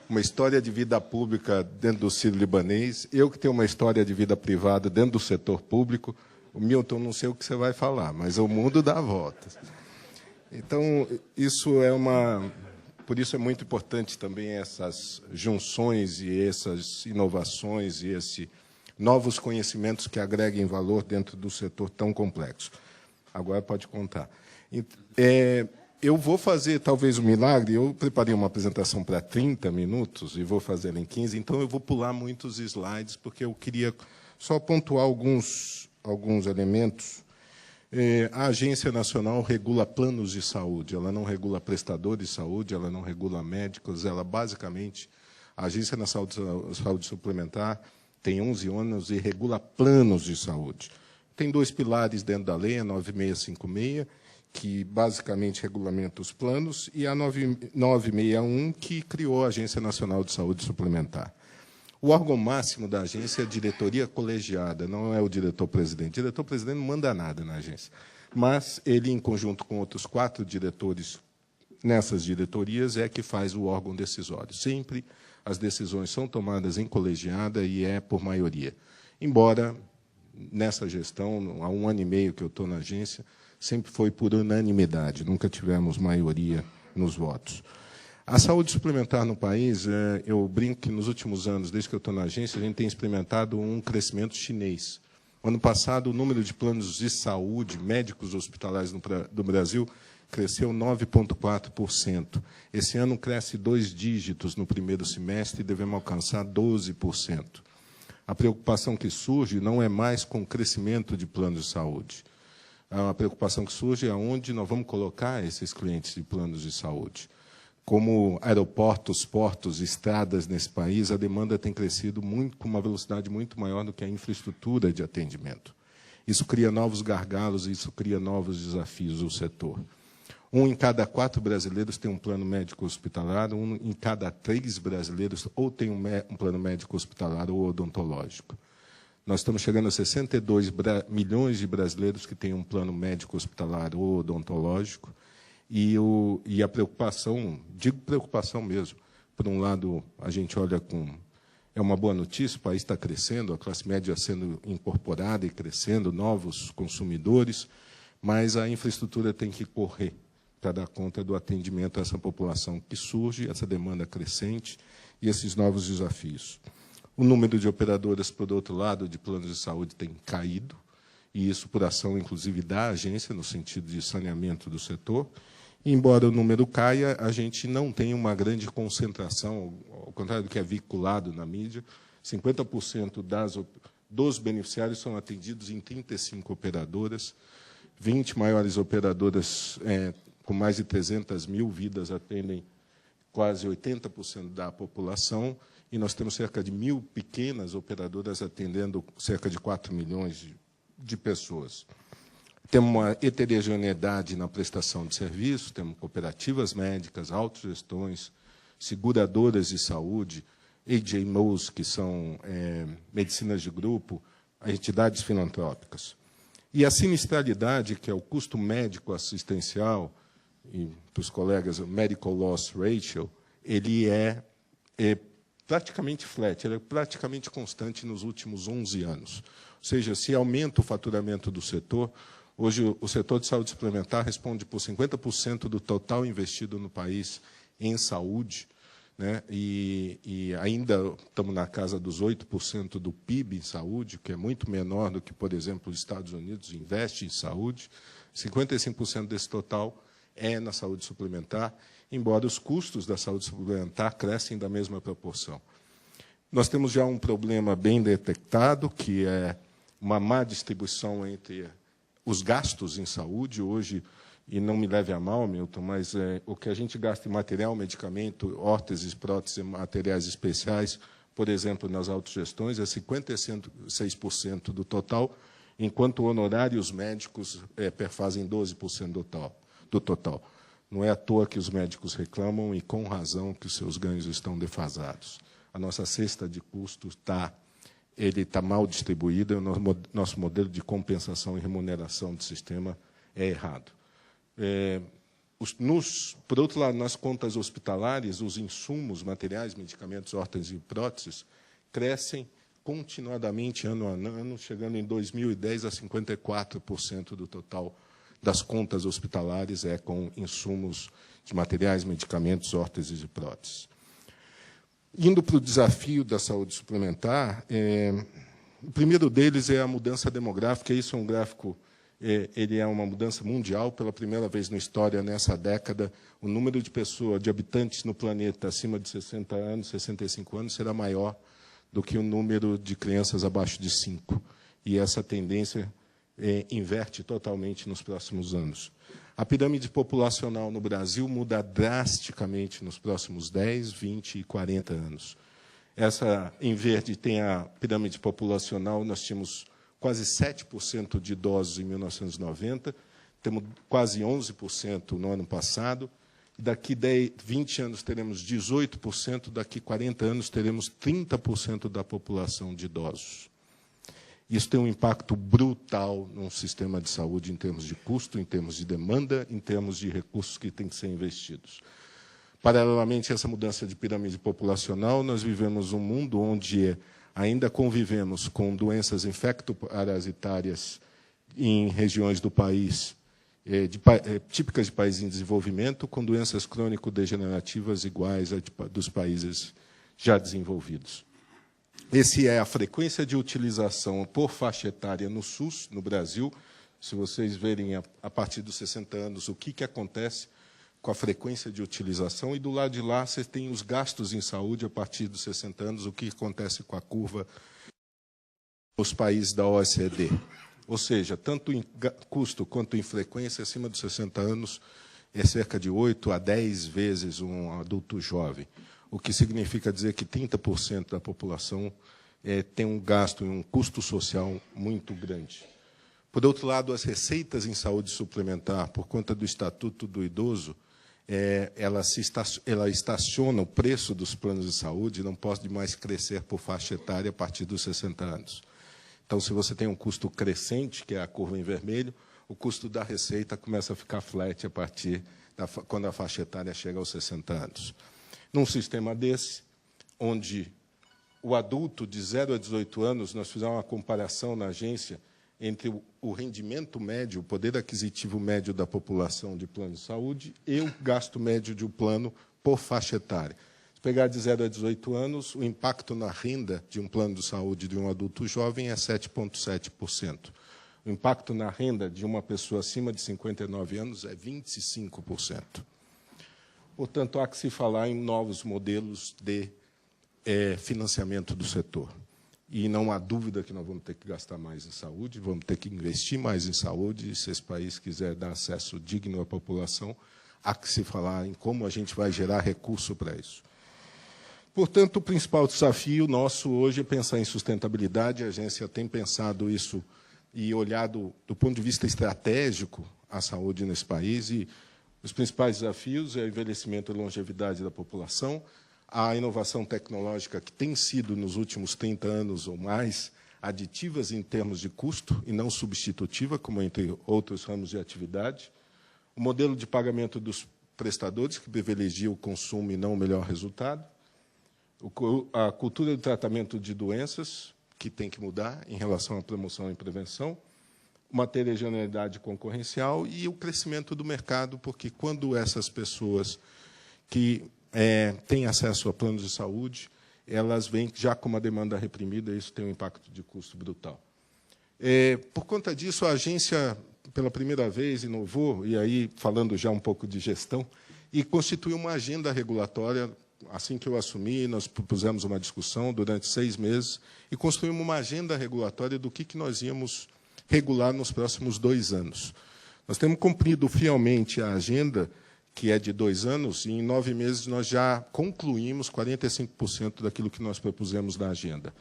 uma história de vida pública dentro do Sírio-Libanês, eu que tenho uma história de vida privada dentro do setor público. O Milton, não sei o que você vai falar, mas o mundo dá voltas. Então, por isso é muito importante também essas junções e essas inovações e esses novos conhecimentos que agreguem valor dentro do setor tão complexo. Agora pode contar. Eu vou fazer, talvez, um milagre. Eu preparei uma apresentação para 30 minutos e vou fazer em 15, então eu vou pular muitos slides, porque eu queria só pontuar alguns elementos. A Agência Nacional regula planos de saúde, ela não regula prestadores de saúde, ela não regula médicos, ela, basicamente, a Agência Nacional de Saúde Suplementar tem 11 ônus e regula planos de saúde. Tem 2 pilares dentro da lei, a 9656, que basicamente regulamenta os planos, e a 961, que criou a Agência Nacional de Saúde Suplementar. O órgão máximo da agência é a diretoria colegiada, não é o diretor-presidente. O diretor-presidente não manda nada na agência. Mas ele, em conjunto com outros 4 diretores nessas diretorias, é que faz o órgão decisório. Sempre as decisões são tomadas em colegiada e é por maioria. Embora, nessa gestão, há 1 ano e meio que eu estou na agência, sempre foi por unanimidade, nunca tivemos maioria nos votos. A saúde suplementar no país, eu brinco que nos últimos anos, desde que eu estou na agência, a gente tem experimentado um crescimento chinês. Ano passado, o número de planos de saúde, médicos hospitalares do Brasil, cresceu 9,4%. Esse ano cresce 2 dígitos no primeiro semestre e devemos alcançar 12%. A preocupação que surge não é mais com o crescimento de planos de saúde. A preocupação que surge é onde nós vamos colocar esses clientes de planos de saúde. Como aeroportos, portos, estradas nesse país, a demanda tem crescido com uma velocidade muito maior do que a infraestrutura de atendimento. Isso cria novos gargalos, isso cria novos desafios no setor. 1 em cada 4 brasileiros tem um plano médico hospitalar, 1 em cada 3 brasileiros ou tem um plano médico hospitalar ou odontológico. Nós estamos chegando a 62 milhões de brasileiros que têm um plano médico hospitalar ou odontológico, e a preocupação, digo preocupação mesmo, por um lado, a gente olha com... É uma boa notícia, o país está crescendo, a classe média sendo incorporada e crescendo, novos consumidores, mas a infraestrutura tem que correr para dar conta do atendimento a essa população que surge, essa demanda crescente e esses novos desafios. O número de operadoras, por outro lado, de planos de saúde tem caído, e isso por ação, inclusive, da agência, no sentido de saneamento do setor. Embora o número caia, a gente não tem uma grande concentração, ao contrário do que é vinculado na mídia, 50% dos beneficiários são atendidos em 35 operadoras, 20 maiores operadoras com mais de 300 mil vidas atendem quase 80% da população, e nós temos cerca de 1.000 pequenas operadoras atendendo cerca de 4 milhões de pessoas. Temos uma heterogeneidade na prestação de serviços, temos cooperativas médicas, autogestões, seguradoras de saúde, AJMOs, que são medicinas de grupo, entidades filantrópicas. E a sinistralidade, que é o custo médico assistencial, e para os colegas, o Medical Loss Ratio, ele é praticamente flat, ele é praticamente constante nos últimos 11 anos. Ou seja, se aumenta o faturamento do setor, hoje o setor de saúde suplementar responde por 50% do total investido no país em saúde, né? E ainda estamos na casa dos 8% do PIB em saúde, que é muito menor do que, por exemplo, os Estados Unidos investe em saúde. 55% desse total é na saúde suplementar, embora os custos da saúde suplementar crescem da mesma proporção. Nós temos já um problema bem detectado, que é uma má distribuição entre os gastos em saúde. Hoje, e não me leve a mal, Milton, mas o que a gente gasta em material, medicamento, órteses, próteses, materiais especiais, por exemplo, nas autogestões, é 56% do total, enquanto honorários médicos perfazem 12% do total. Não é à toa que os médicos reclamam, e com razão, que os seus ganhos estão defasados. A nossa cesta de custos está mal distribuída, o nosso modelo de compensação e remuneração do sistema é errado. Por outro lado, nas contas hospitalares, os insumos, materiais, medicamentos, órteses e próteses crescem continuadamente, ano a ano, chegando em 2010 a 54% do total das contas hospitalares com insumos de materiais, medicamentos, órteses e próteses. Indo para o desafio da saúde suplementar, o primeiro deles é a mudança demográfica. Isso é um gráfico, ele é uma mudança mundial. Pela primeira vez na história, nessa década, o número de pessoas, de habitantes no planeta acima de 60 anos, 65 anos, será maior do que o número de crianças abaixo de 5. E essa tendência inverte totalmente nos próximos anos. A pirâmide populacional no Brasil muda drasticamente nos próximos 10, 20 e 40 anos. Em verde tem a pirâmide populacional, nós tínhamos quase 7% de idosos em 1990, temos quase 11% no ano passado, Daqui 20 anos teremos 18%, daqui 40 anos teremos 30% da população de idosos. Isso tem um impacto brutal no sistema de saúde em termos de custo, em termos de demanda, em termos de recursos que têm que ser investidos. Paralelamente a essa mudança de pirâmide populacional, nós vivemos um mundo onde ainda convivemos com doenças infectoparasitárias em regiões do país, típicas de países em desenvolvimento, com doenças crônico-degenerativas iguais a dos países já desenvolvidos. Essa é a frequência de utilização por faixa etária no SUS, no Brasil. Se vocês verem, a partir dos 60 anos, o que acontece com a frequência de utilização. E, do lado de lá, você tem os gastos em saúde a partir dos 60 anos, o que acontece com a curva nos países da OECD. Ou seja, tanto em custo quanto em frequência, acima dos 60 anos, é cerca de 8 a 10 vezes um adulto jovem, o que significa dizer que 30% da população tem um gasto e um custo social muito grande. Por outro lado, as receitas em saúde suplementar, por conta do Estatuto do Idoso, ela estaciona o preço dos planos de saúde, não pode mais crescer por faixa etária a partir dos 60 anos. Então, se você tem um custo crescente, que é a curva em vermelho, o custo da receita começa a ficar flat a partir quando a faixa etária chega aos 60 anos. Num sistema desse, onde o adulto de 0 a 18 anos, nós fizemos uma comparação na agência entre o rendimento médio, o poder aquisitivo médio da população de plano de saúde e o gasto médio de um plano por faixa etária. Se pegar de 0 a 18 anos, o impacto na renda de um plano de saúde de um adulto jovem é 7,7%. O impacto na renda de uma pessoa acima de 59 anos é 25%. Portanto, há que se falar em novos modelos de financiamento do setor. E não há dúvida que nós vamos ter que gastar mais em saúde, vamos ter que investir mais em saúde, e se esse país quiser dar acesso digno à população, há que se falar em como a gente vai gerar recurso para isso. Portanto, o principal desafio nosso hoje é pensar em sustentabilidade. A agência tem pensado isso e olhado do ponto de vista estratégico a saúde nesse país, e os principais desafios é o envelhecimento e longevidade da população, a inovação tecnológica, que tem sido, nos últimos 30 anos ou mais, aditivas em termos de custo e não substitutiva, como entre outros ramos de atividade, o modelo de pagamento dos prestadores, que privilegia o consumo e não o melhor resultado, a cultura de tratamento de doenças, que tem que mudar em relação à promoção e prevenção, uma heterogeneidade concorrencial e o crescimento do mercado, porque quando essas pessoas que têm acesso a planos de saúde, elas vêm já com uma demanda reprimida, e isso tem um impacto de custo brutal. Por conta disso, a agência, pela primeira vez, inovou, e aí falando já um pouco de gestão, e constituiu uma agenda regulatória. Assim que eu assumi, nós propusemos uma discussão durante 6 meses e construímos uma agenda regulatória do que nós íamos regular nos próximos 2 anos. Nós temos cumprido fielmente a agenda, que é de 2 anos, e em 9 meses nós já concluímos 45% daquilo que nós propusemos na agenda.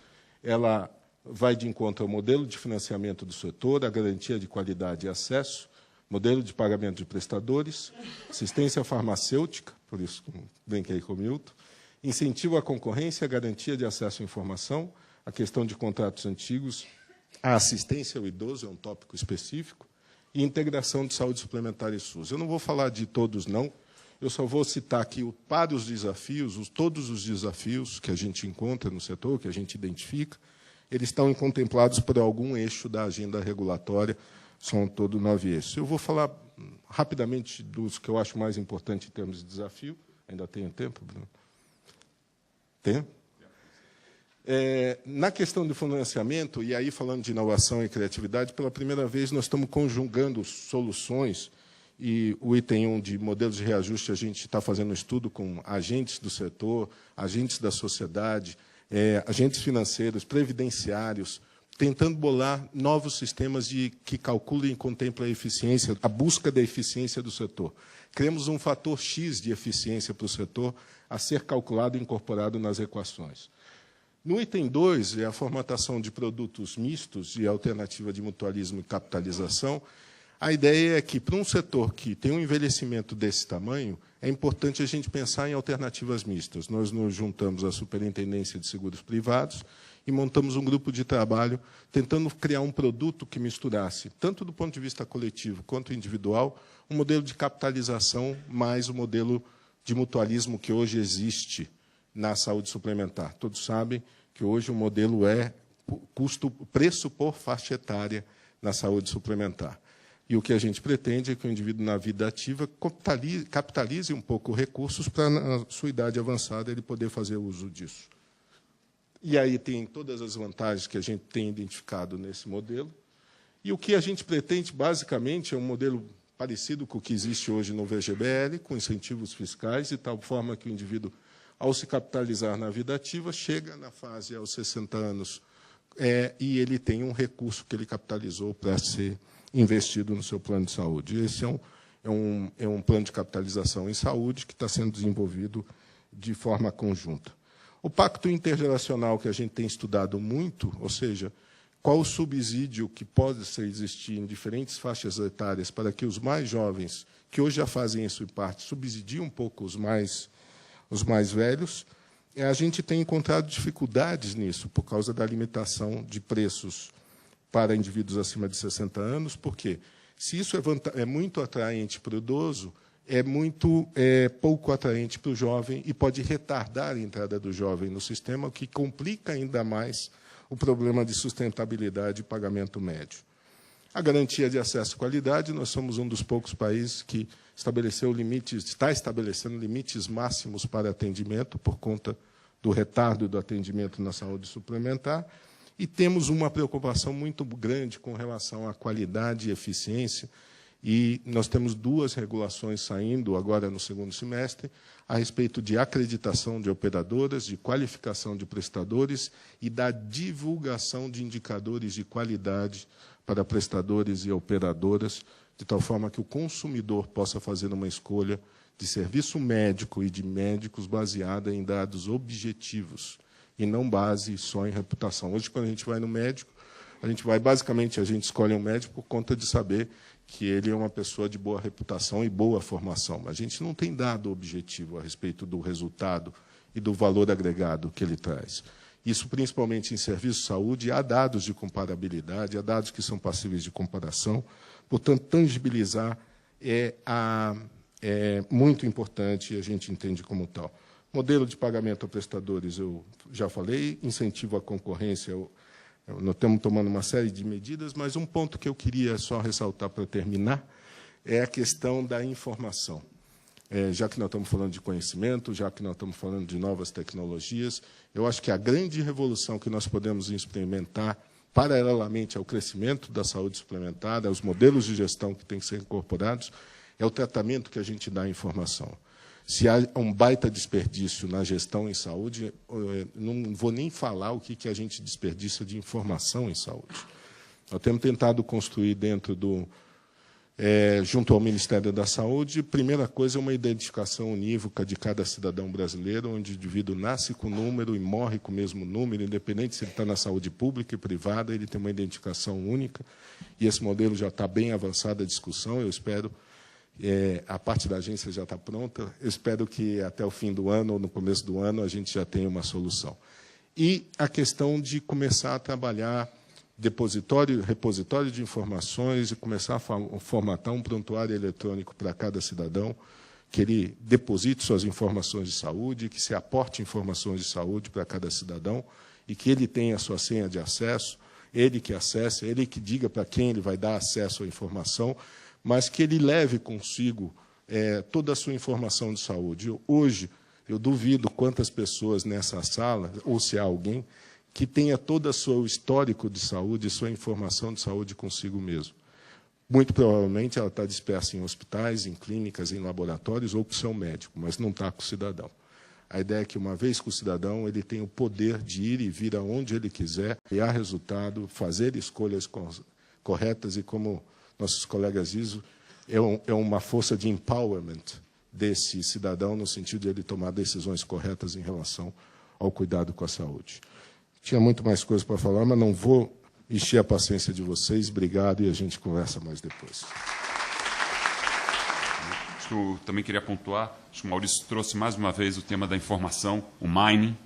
Ela vai de encontro ao modelo de financiamento do setor, a garantia de qualidade e acesso, modelo de pagamento de prestadores, assistência farmacêutica, por isso brinquei com o Milton, incentivo à concorrência, garantia de acesso à informação, a questão de contratos antigos, a assistência ao idoso, é um tópico específico, e integração de saúde suplementar e SUS. Eu não vou falar de todos, não. Eu só vou citar aqui para os desafios, todos os desafios que a gente encontra no setor, que a gente identifica, eles estão contemplados por algum eixo da agenda regulatória, são todo 9 eixos. Eu vou falar rapidamente dos que eu acho mais importantes em termos de desafio. Ainda tenho tempo, Bruno? Tem? Na questão do financiamento, e aí falando de inovação e criatividade, pela primeira vez nós estamos conjugando soluções, e o item 1 de modelos de reajuste, a gente está fazendo um estudo com agentes do setor, agentes da sociedade, agentes financeiros, previdenciários, tentando bolar novos sistemas que calculem e contemplem a eficiência, a busca da eficiência do setor. Criamos um fator X de eficiência para o setor a ser calculado e incorporado nas equações. No item 2, é a formatação de produtos mistos e alternativa de mutualismo e capitalização. A ideia é que, para um setor que tem um envelhecimento desse tamanho, é importante a gente pensar em alternativas mistas. Nós nos juntamos à Superintendência de Seguros Privados e montamos um grupo de trabalho tentando criar um produto que misturasse, tanto do ponto de vista coletivo quanto individual, um modelo de capitalização mais o modelo de mutualismo que hoje existe na saúde suplementar. Todos sabem que hoje o modelo é preço por faixa etária na saúde suplementar. E o que a gente pretende é que o indivíduo, na vida ativa, capitalize um pouco recursos para, na sua idade avançada, ele poder fazer uso disso. E aí tem todas as vantagens que a gente tem identificado nesse modelo. E o que a gente pretende, basicamente, é um modelo parecido com o que existe hoje no VGBL, com incentivos fiscais, de tal forma que o indivíduo, ao se capitalizar na vida ativa, chega na fase aos 60 anos e ele tem um recurso que ele capitalizou para ser investido no seu plano de saúde. Esse é um plano de capitalização em saúde que está sendo desenvolvido de forma conjunta. O pacto intergeracional que a gente tem estudado muito, ou seja, qual o subsídio que pode existir em diferentes faixas etárias para que os mais jovens, que hoje já fazem isso em parte, subsidiem um pouco os mais velhos, a gente tem encontrado dificuldades nisso, por causa da limitação de preços para indivíduos acima de 60 anos, porque se isso é muito atraente para o idoso, é pouco atraente para o jovem e pode retardar a entrada do jovem no sistema, o que complica ainda mais o problema de sustentabilidade e pagamento médio. A garantia de acesso e qualidade, nós somos um dos poucos países que está estabelecendo limites máximos para atendimento por conta do retardo do atendimento na saúde suplementar, e temos uma preocupação muito grande com relação à qualidade e eficiência, e nós temos 2 regulações saindo agora no segundo semestre a respeito de acreditação de operadoras, de qualificação de prestadores e da divulgação de indicadores de qualidade para prestadores e operadoras, de tal forma que o consumidor possa fazer uma escolha de serviço médico e de médicos baseada em dados objetivos e não base só em reputação. Hoje, quando a gente vai no médico, a gente escolhe um médico por conta de saber que ele é uma pessoa de boa reputação e boa formação. Mas a gente não tem dado objetivo a respeito do resultado e do valor agregado que ele traz. Isso, principalmente em serviço de saúde, há dados de comparabilidade, há dados que são passíveis de comparação. Portanto, tangibilizar é muito importante e a gente entende como tal. Modelo de pagamento a prestadores, eu já falei, incentivo à concorrência, nós estamos tomando uma série de medidas, mas um ponto que eu queria só ressaltar para terminar é a questão da informação. Já que nós estamos falando de conhecimento, já que nós estamos falando de novas tecnologias, eu acho que a grande revolução que nós podemos experimentar, paralelamente ao crescimento da saúde suplementar, aos modelos de gestão que têm que ser incorporados, é o tratamento que a gente dá à informação. Se há um baita desperdício na gestão em saúde, não vou nem falar o que a gente desperdiça de informação em saúde. Nós temos tentado construir dentro junto ao Ministério da Saúde, primeira coisa é uma identificação unívoca de cada cidadão brasileiro, onde o indivíduo nasce com número e morre com o mesmo número, independente se ele está na saúde pública e privada, ele tem uma identificação única, e esse modelo já está bem avançado a discussão, eu espero. A parte da agência já está pronta. Eu espero que até o fim do ano ou no começo do ano a gente já tenha uma solução. E a questão de começar a trabalhar repositório de informações e começar a formatar um prontuário eletrônico para cada cidadão, que ele deposite suas informações de saúde, que se aporte informações de saúde para cada cidadão e que ele tenha a sua senha de acesso, ele que acesse, ele que diga para quem ele vai dar acesso à informação, mas que ele leve consigo toda a sua informação de saúde. Hoje, eu duvido quantas pessoas nessa sala, ou se há alguém, que tenha todo o seu histórico de saúde, sua informação de saúde consigo mesmo. Muito provavelmente ela está dispersa em hospitais, em clínicas, em laboratórios ou com o seu médico, mas não está com o cidadão. A ideia é que, uma vez com o cidadão, ele tem o poder de ir e vir aonde ele quiser, criar resultado, fazer escolhas corretas e, como nossos colegas dizem, é uma força de empowerment desse cidadão, no sentido de ele tomar decisões corretas em relação ao cuidado com a saúde. Tinha muito mais coisa para falar, mas não vou encher a paciência de vocês. Obrigado, e a gente conversa mais depois. Eu também queria pontuar, acho que o Maurício trouxe mais uma vez o tema da informação, o mining,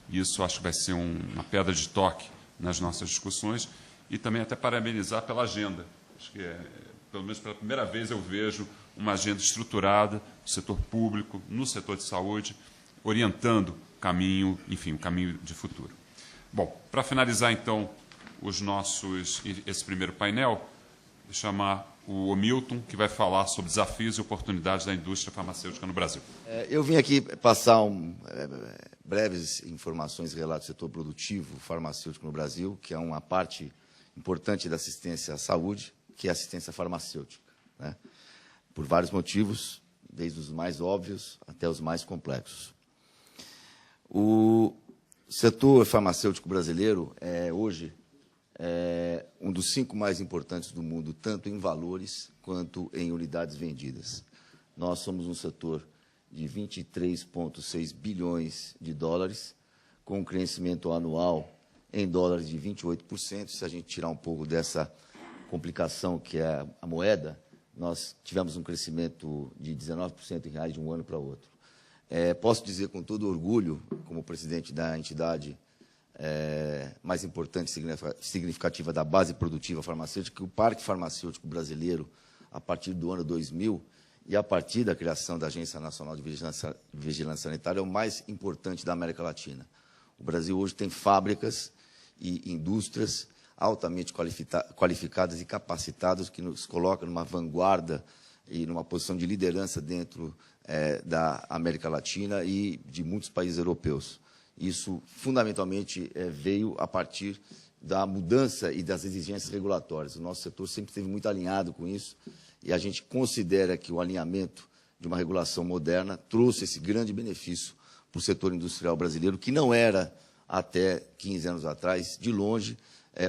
e isso acho que vai ser uma pedra de toque nas nossas discussões, e também até parabenizar pela agenda. Acho que, pelo menos pela primeira vez, eu vejo uma agenda estruturada do setor público, no setor de saúde, orientando o caminho, enfim, o caminho de futuro. Bom, para finalizar, então, esse primeiro painel, vou chamar o Milton, que vai falar sobre desafios e oportunidades da indústria farmacêutica no Brasil. Eu vim aqui passar breves informações em relação ao setor produtivo farmacêutico no Brasil, que é uma parte importante da assistência à saúde, que é a assistência farmacêutica, né? Por vários motivos, desde os mais óbvios até os mais complexos. O setor farmacêutico brasileiro hoje um dos 5 mais importantes do mundo, tanto em valores quanto em unidades vendidas. Nós somos um setor de 23,6 bilhões de dólares, com um crescimento anual em dólares de 28%. Se a gente tirar um pouco dessa complicação que é a moeda, nós tivemos um crescimento de 19% em reais de um ano para o outro. Posso dizer com todo orgulho, como presidente da entidade mais importante e significativa da base produtiva farmacêutica, que o parque farmacêutico brasileiro, a partir do ano 2000 e a partir da criação da Agência Nacional de Vigilância Sanitária, é o mais importante da América Latina. O Brasil hoje tem fábricas e indústrias altamente qualificadas e capacitadas, que nos colocam numa vanguarda e numa posição de liderança dentro da América Latina e de muitos países europeus. Isso, fundamentalmente, veio a partir da mudança e das exigências regulatórias. O nosso setor sempre esteve muito alinhado com isso, e a gente considera que o alinhamento de uma regulação moderna trouxe esse grande benefício para o setor industrial brasileiro, que não era, até 15 anos atrás, de longe,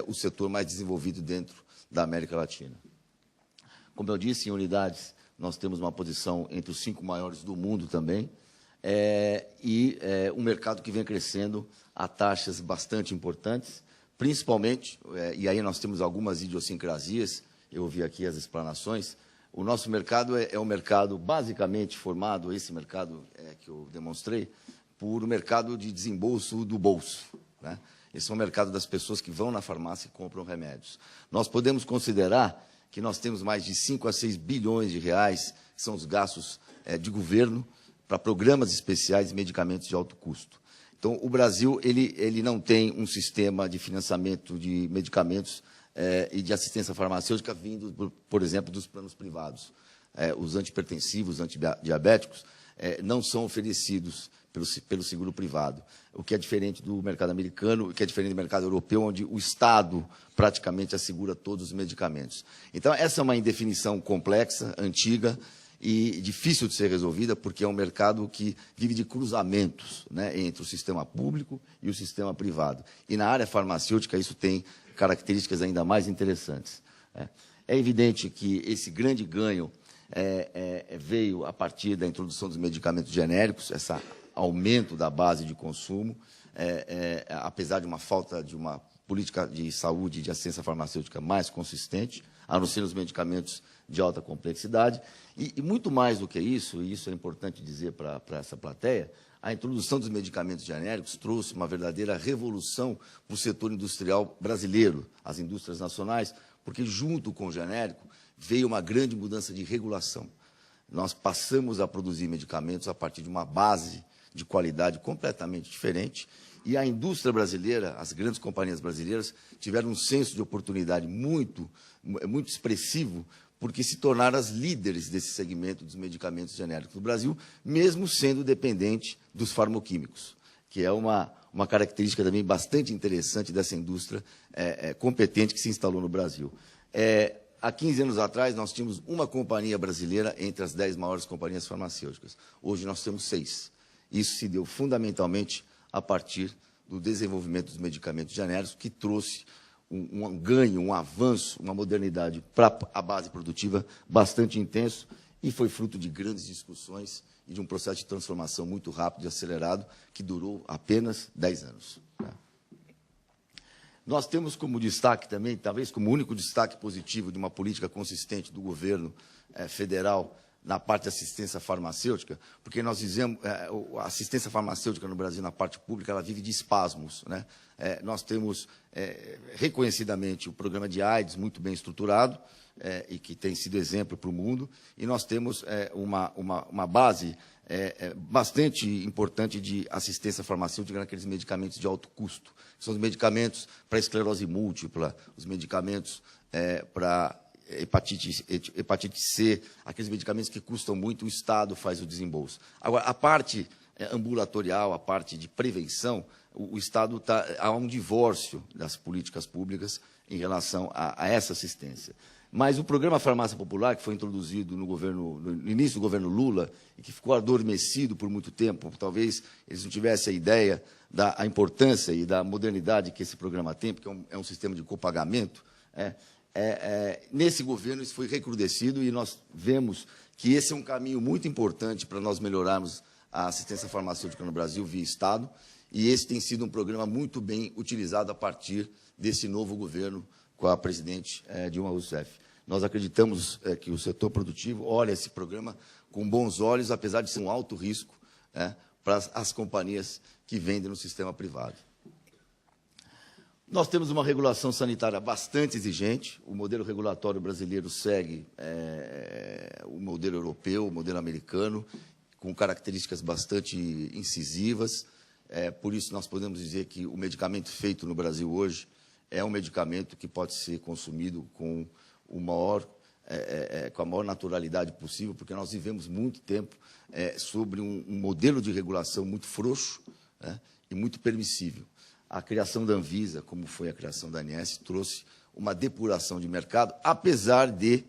o setor mais desenvolvido dentro da América Latina. Como eu disse, em unidades, nós temos uma posição entre os 5 maiores do mundo também, um mercado que vem crescendo a taxas bastante importantes, principalmente, e aí nós temos algumas idiosincrasias, eu ouvi aqui as explanações, o nosso mercado é um mercado basicamente formado, esse mercado que eu demonstrei, por um mercado de desembolso do bolso, né? Esse é o mercado das pessoas que vão na farmácia e compram remédios. Nós podemos considerar que nós temos mais de 5 a 6 bilhões de reais, que são os gastos de governo, para programas especiais e medicamentos de alto custo. Então, o Brasil ele não tem um sistema de financiamento de medicamentos e de assistência farmacêutica vindo, por exemplo, dos planos privados. Os antipertensivos, antidiabéticos, não são oferecidos pelo seguro privado, o que é diferente do mercado americano, o que é diferente do mercado europeu, onde o Estado praticamente assegura todos os medicamentos. Então, essa é uma indefinição complexa, antiga, e difícil de ser resolvida, porque é um mercado que vive de cruzamentos, né, entre o sistema público e o sistema privado. E na área farmacêutica isso tem características ainda mais interessantes. É evidente que esse grande ganho veio a partir da introdução dos medicamentos genéricos, esse aumento da base de consumo, apesar de uma falta de uma política de saúde e de assistência farmacêutica mais consistente, a não ser os medicamentos de alta complexidade. E muito mais do que isso, e isso é importante dizer para essa plateia, a introdução dos medicamentos genéricos trouxe uma verdadeira revolução para o setor industrial brasileiro, as indústrias nacionais, porque, junto com o genérico, veio uma grande mudança de regulação. Nós passamos a produzir medicamentos a partir de uma base de qualidade completamente diferente, e a indústria brasileira, as grandes companhias brasileiras, tiveram um senso de oportunidade muito expressivo, porque se tornaram as líderes desse segmento dos medicamentos genéricos no Brasil, mesmo sendo dependente dos farmoquímicos, que é uma característica também bastante interessante dessa indústria competente que se instalou no Brasil. Há 15 anos atrás, nós tínhamos uma companhia brasileira entre as 10 maiores companhias farmacêuticas. Hoje, nós temos 6. Isso se deu fundamentalmente a partir do desenvolvimento dos medicamentos genéricos, que trouxe um ganho, um avanço, uma modernidade para a base produtiva bastante intenso, e foi fruto de grandes discussões e de um processo de transformação muito rápido e acelerado, que durou apenas 10 anos. Nós temos como destaque também, talvez como único destaque positivo de uma política consistente do governo federal na parte de assistência farmacêutica, porque nós dizemos, a assistência farmacêutica no Brasil, na parte pública, ela vive de espasmos, né? Nós temos, reconhecidamente, o programa de AIDS muito bem estruturado, e que tem sido exemplo para o mundo, e nós temos uma base bastante importante de assistência farmacêutica naqueles medicamentos de alto custo, que são os medicamentos para esclerose múltipla, os medicamentos para hepatite C, aqueles medicamentos que custam muito, o Estado faz o desembolso. Agora, a parte ambulatorial, a parte de prevenção, o Estado há um divórcio das políticas públicas em relação a essa assistência. Mas o programa Farmácia Popular, que foi introduzido no início do governo Lula, e que ficou adormecido por muito tempo, talvez eles não tivessem a ideia da importância e da modernidade que esse programa tem, porque é um sistema de copagamento, nesse governo isso foi recrudescido e nós vemos que esse é um caminho muito importante para nós melhorarmos a assistência farmacêutica no Brasil via Estado, e esse tem sido um programa muito bem utilizado a partir desse novo governo com a presidente Dilma Rousseff. Nós acreditamos que o setor produtivo olha esse programa com bons olhos, apesar de ser um alto risco para as companhias que vendem no sistema privado. Nós temos uma regulação sanitária bastante exigente. O modelo regulatório brasileiro segue o modelo europeu, o modelo americano, com características bastante incisivas. Por isso, nós podemos dizer que o medicamento feito no Brasil hoje é um medicamento que pode ser consumido com a maior naturalidade possível, porque nós vivemos muito tempo sobre um modelo de regulação muito frouxo e muito permissível. A criação da Anvisa, como foi a criação da ANS, trouxe uma depuração de mercado, apesar de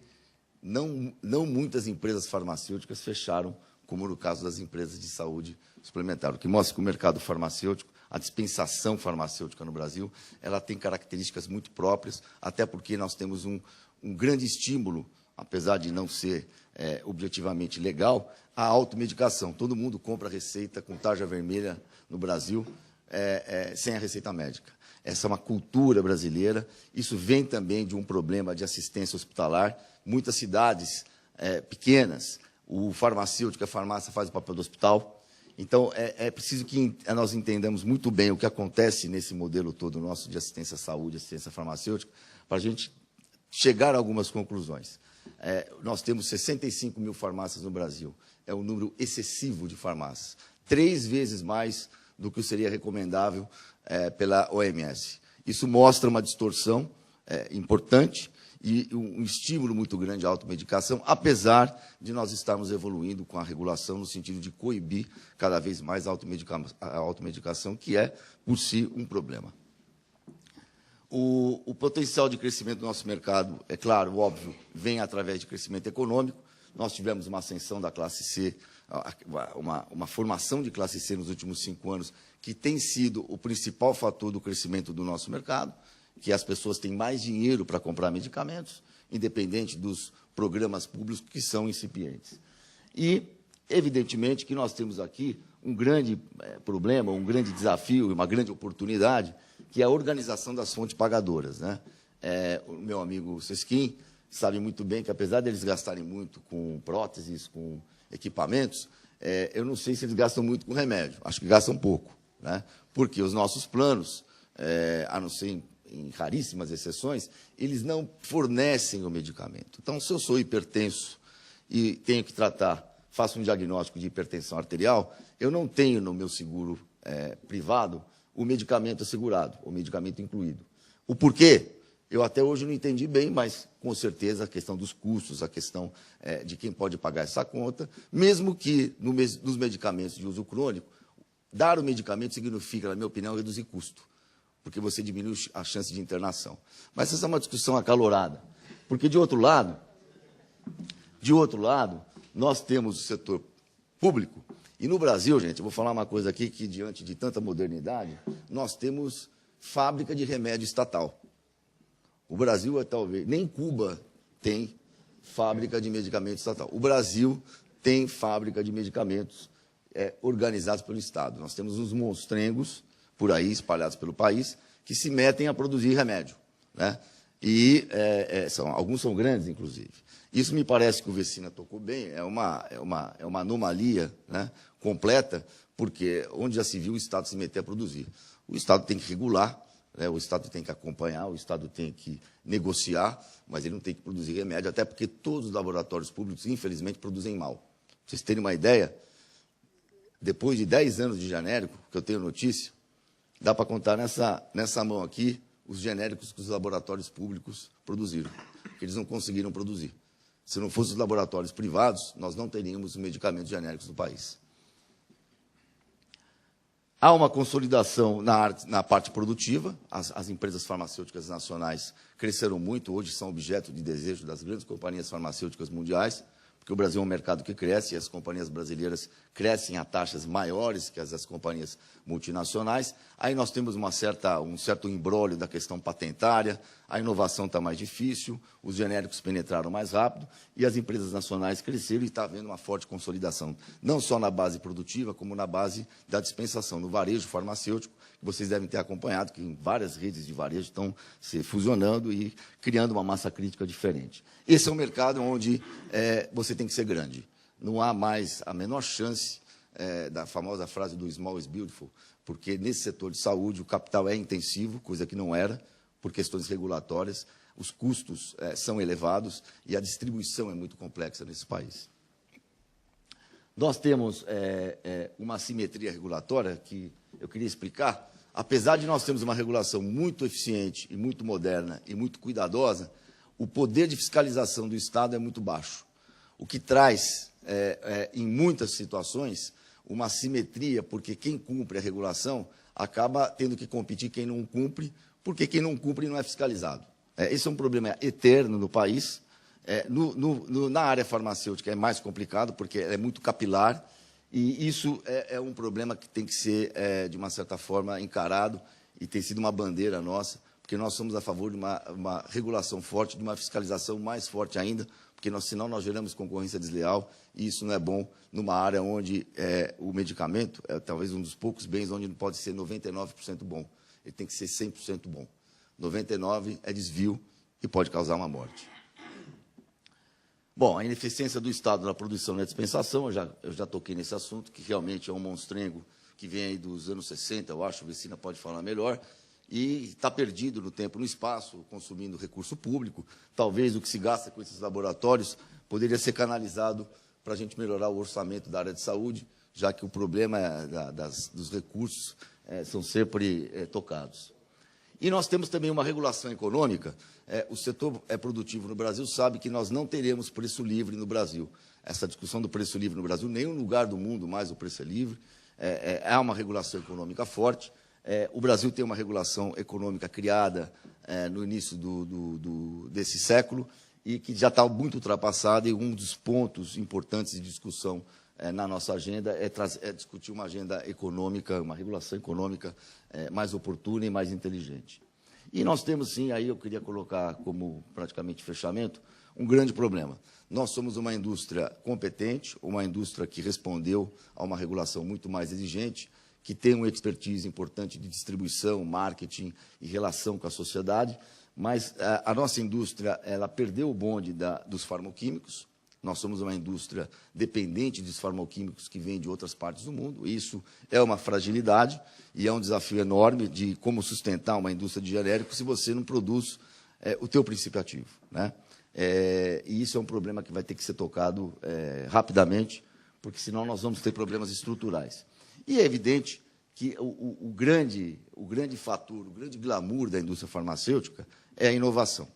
não muitas empresas farmacêuticas fecharam, como no caso das empresas de saúde suplementar, o que mostra que o mercado farmacêutico, a dispensação farmacêutica no Brasil, ela tem características muito próprias, até porque nós temos um grande estímulo, apesar de não ser objetivamente legal, a automedicação. Todo mundo compra receita com tarja vermelha no Brasil, sem a receita médica. Essa é uma cultura brasileira. Isso vem também de um problema de assistência hospitalar. Muitas cidades pequenas, o farmacêutico, a farmácia faz o papel do hospital. Então, é preciso que nós entendamos muito bem o que acontece nesse modelo todo nosso de assistência à saúde, assistência farmacêutica, para a gente chegar a algumas conclusões. Nós temos 65 mil farmácias no Brasil. É um número excessivo de farmácias. 3 vezes mais do que seria recomendável pela OMS. Isso mostra uma distorção importante e um estímulo muito grande à automedicação, apesar de nós estarmos evoluindo com a regulação no sentido de coibir cada vez mais a automedicação, que é, por si, um problema. O potencial de crescimento do nosso mercado, é claro, óbvio, vem através de crescimento econômico. Nós tivemos uma ascensão da classe C, uma formação de classe C nos últimos 5 anos, que tem sido o principal fator do crescimento do nosso mercado, que as pessoas têm mais dinheiro para comprar medicamentos, independente dos programas públicos que são incipientes. E, evidentemente, que nós temos aqui um grande problema, um grande desafio, uma grande oportunidade, que é a organização das fontes pagadoras, né? O meu amigo Sesquim sabe muito bem que, apesar deles gastarem muito com próteses, com equipamentos, eu não sei se eles gastam muito com remédio, acho que gastam pouco, né? Porque os nossos planos, a não ser em raríssimas exceções, eles não fornecem o medicamento. Então, se eu sou hipertenso e tenho que tratar, faço um diagnóstico de hipertensão arterial, eu não tenho no meu seguro privado o medicamento assegurado, o medicamento incluído. O porquê? Eu até hoje não entendi bem, mas, com certeza, a questão dos custos, a questão de quem pode pagar essa conta, mesmo que nos medicamentos de uso crônico, dar o medicamento significa, na minha opinião, reduzir custo, porque você diminui a chance de internação. Mas essa é uma discussão acalorada, porque, de outro lado, nós temos o setor público, e no Brasil, gente, eu vou falar uma coisa aqui, que diante de tanta modernidade, nós temos fábrica de remédio estatal. O Brasil talvez, nem Cuba tem fábrica de medicamentos estatal. O Brasil tem fábrica de medicamentos organizados pelo Estado. Nós temos uns monstrengos por aí, espalhados pelo país, que se metem a produzir remédio, né? E alguns são grandes, inclusive. Isso me parece que o Vecina tocou bem, é uma anomalia, né, completa, porque onde já se viu o Estado se meter a produzir. O Estado tem que regular, né, o Estado tem que acompanhar, o Estado tem que negociar, mas ele não tem que produzir remédio, até porque todos os laboratórios públicos, infelizmente, produzem mal. Para vocês terem uma ideia, depois de 10 anos de genérico, que eu tenho notícia, dá para contar nessa mão aqui os genéricos que os laboratórios públicos produziram, porque eles não conseguiram produzir. Se não fossem os laboratórios privados, nós não teríamos os medicamentos genéricos do país. Há uma consolidação na parte produtiva, as empresas farmacêuticas nacionais cresceram muito, hoje são objeto de desejo das grandes companhias farmacêuticas mundiais, porque o Brasil é um mercado que cresce e as companhias brasileiras crescem a taxas maiores que as companhias multinacionais. Aí nós temos um certo imbróglio da questão patentária, a inovação está mais difícil, os genéricos penetraram mais rápido e as empresas nacionais cresceram e está havendo uma forte consolidação, não só na base produtiva, como na base da dispensação, no varejo farmacêutico, que vocês devem ter acompanhado, que várias redes de varejo estão se fusionando e criando uma massa crítica diferente. Esse é um mercado onde você tem que ser grande. Não há mais a menor chance da famosa frase do small is beautiful, porque nesse setor de saúde o capital é intensivo, coisa que não era, por questões regulatórias, os custos são elevados e a distribuição é muito complexa nesse país. Nós temos uma assimetria regulatória que eu queria explicar. Apesar de nós termos uma regulação muito eficiente e muito moderna e muito cuidadosa, o poder de fiscalização do Estado é muito baixo, o que traz, em muitas situações, uma assimetria, porque quem cumpre a regulação acaba tendo que competir quem não cumpre, porque quem não cumpre não é fiscalizado. Esse é um problema eterno no país. Na área farmacêutica é mais complicado, porque é muito capilar, e isso é um problema que tem que ser, de uma certa forma, encarado, e tem sido uma bandeira nossa, porque nós somos a favor de uma regulação forte, de uma fiscalização mais forte ainda, porque senão nós geramos concorrência desleal, e isso não é bom numa área onde o medicamento é talvez um dos poucos bens onde não pode ser 99% bom. Ele tem que ser 100% bom. 99% é desvio e pode causar uma morte. Bom, a ineficiência do Estado na produção e na dispensação, eu já toquei nesse assunto, que realmente é um monstrengo que vem aí dos anos 60, eu acho, o Vecina pode falar melhor, e está perdido no tempo e no espaço, consumindo recurso público. Talvez o que se gasta com esses laboratórios poderia ser canalizado para a gente melhorar o orçamento da área de saúde, já que o problema dos recursos são sempre tocados. E nós temos também uma regulação econômica. O setor produtivo no Brasil sabe que nós não teremos preço livre no Brasil. Essa discussão do preço livre no Brasil, nenhum lugar do mundo mais o preço é livre. Há uma regulação econômica forte. O Brasil tem uma regulação econômica criada no início desse século e que já está muito ultrapassada, e um dos pontos importantes de discussão na nossa agenda é discutir uma agenda econômica, uma regulação econômica mais oportuna e mais inteligente. E nós temos, sim, aí eu queria colocar como praticamente fechamento, um grande problema. Nós somos uma indústria competente, uma indústria que respondeu a uma regulação muito mais exigente, que tem uma expertise importante de distribuição, marketing e relação com a sociedade, mas a nossa indústria ela perdeu o bonde dos farmacêuticos. Nós somos uma indústria dependente dos farmacêuticos que vêm de outras partes do mundo. Isso é uma fragilidade e é um desafio enorme de como sustentar uma indústria de genéricos se você não produz o teu princípio ativo, né? E isso é um problema que vai ter que ser tocado rapidamente, porque senão nós vamos ter problemas estruturais. E é evidente que o grande fator, o grande glamour da indústria farmacêutica é a inovação.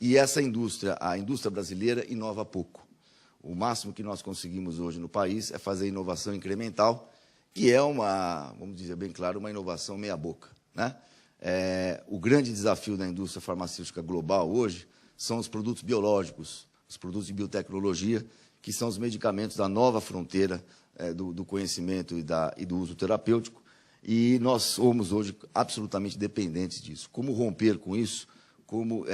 E essa indústria, a indústria brasileira, inova pouco. O máximo que nós conseguimos hoje no país é fazer inovação incremental, que é vamos dizer bem claro, uma inovação meia-boca, né? O grande desafio da indústria farmacêutica global hoje são os produtos biológicos, os produtos de biotecnologia, que são os medicamentos da nova fronteira do conhecimento e do uso terapêutico, e nós somos hoje absolutamente dependentes disso. Como romper com isso? Como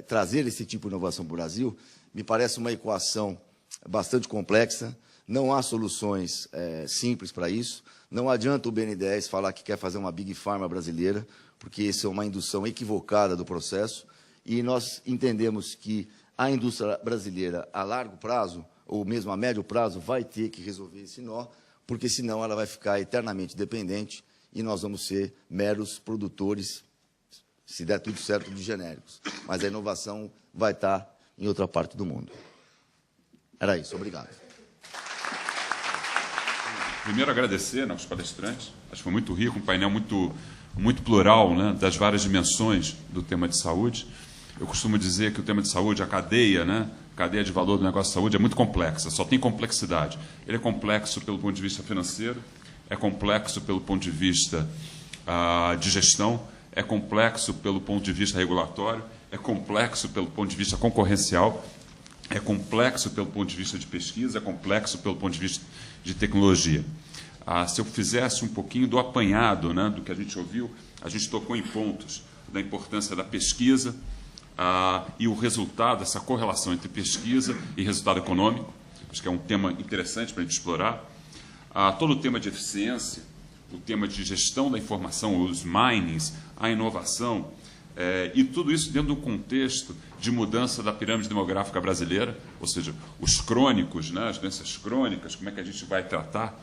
trazer esse tipo de inovação para o Brasil, me parece uma equação bastante complexa, não há soluções simples para isso, não adianta o BNDES falar que quer fazer uma Big Pharma brasileira, porque isso é uma indução equivocada do processo, e nós entendemos que a indústria brasileira, a largo prazo, ou mesmo a médio prazo, vai ter que resolver esse nó, porque senão ela vai ficar eternamente dependente e nós vamos ser meros produtores, se der tudo certo, de genéricos. Mas a inovação vai estar em outra parte do mundo. Era isso, obrigado. Primeiro, agradecer, né, aos palestrantes. Acho que foi muito rico, um painel muito plural, né, das várias dimensões do tema de saúde. Eu costumo dizer que o tema de saúde, a cadeia, né, cadeia de valor do negócio de saúde é muito complexa, só tem complexidade. Ele é complexo pelo ponto de vista financeiro, é complexo pelo ponto de vista de gestão, é complexo pelo ponto de vista regulatório, é complexo pelo ponto de vista concorrencial, é complexo pelo ponto de vista de pesquisa, é complexo pelo ponto de vista de tecnologia. Se eu fizesse um pouquinho do apanhado, né, do que a gente ouviu, a gente tocou em pontos da importância da pesquisa e o resultado, essa correlação entre pesquisa e resultado econômico. Acho que é um tema interessante para a gente explorar. Todo o tema de eficiência, o tema de gestão da informação, os minings, a inovação, e tudo isso dentro do contexto de mudança da pirâmide demográfica brasileira, ou seja, os crônicos, né, as doenças crônicas, como é que a gente vai tratar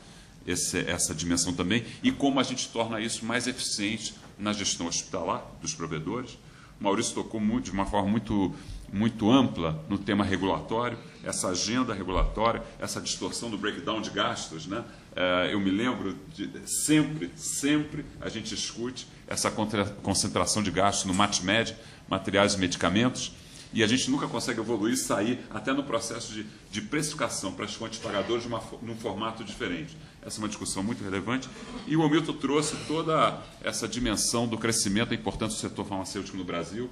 essa dimensão também, e como a gente torna isso mais eficiente na gestão hospitalar dos provedores. O Maurício tocou de uma forma muito ampla no tema regulatório, essa agenda regulatória, essa distorção do breakdown de gastos, né? Eu me lembro de sempre a gente discute essa concentração de gastos no MATMED, materiais e medicamentos, e a gente nunca consegue evoluir e sair até no processo de precificação para as fontes pagadoras num formato diferente. Essa é uma discussão muito relevante. E o Hamilton trouxe toda essa dimensão do crescimento, a importância do setor farmacêutico no Brasil,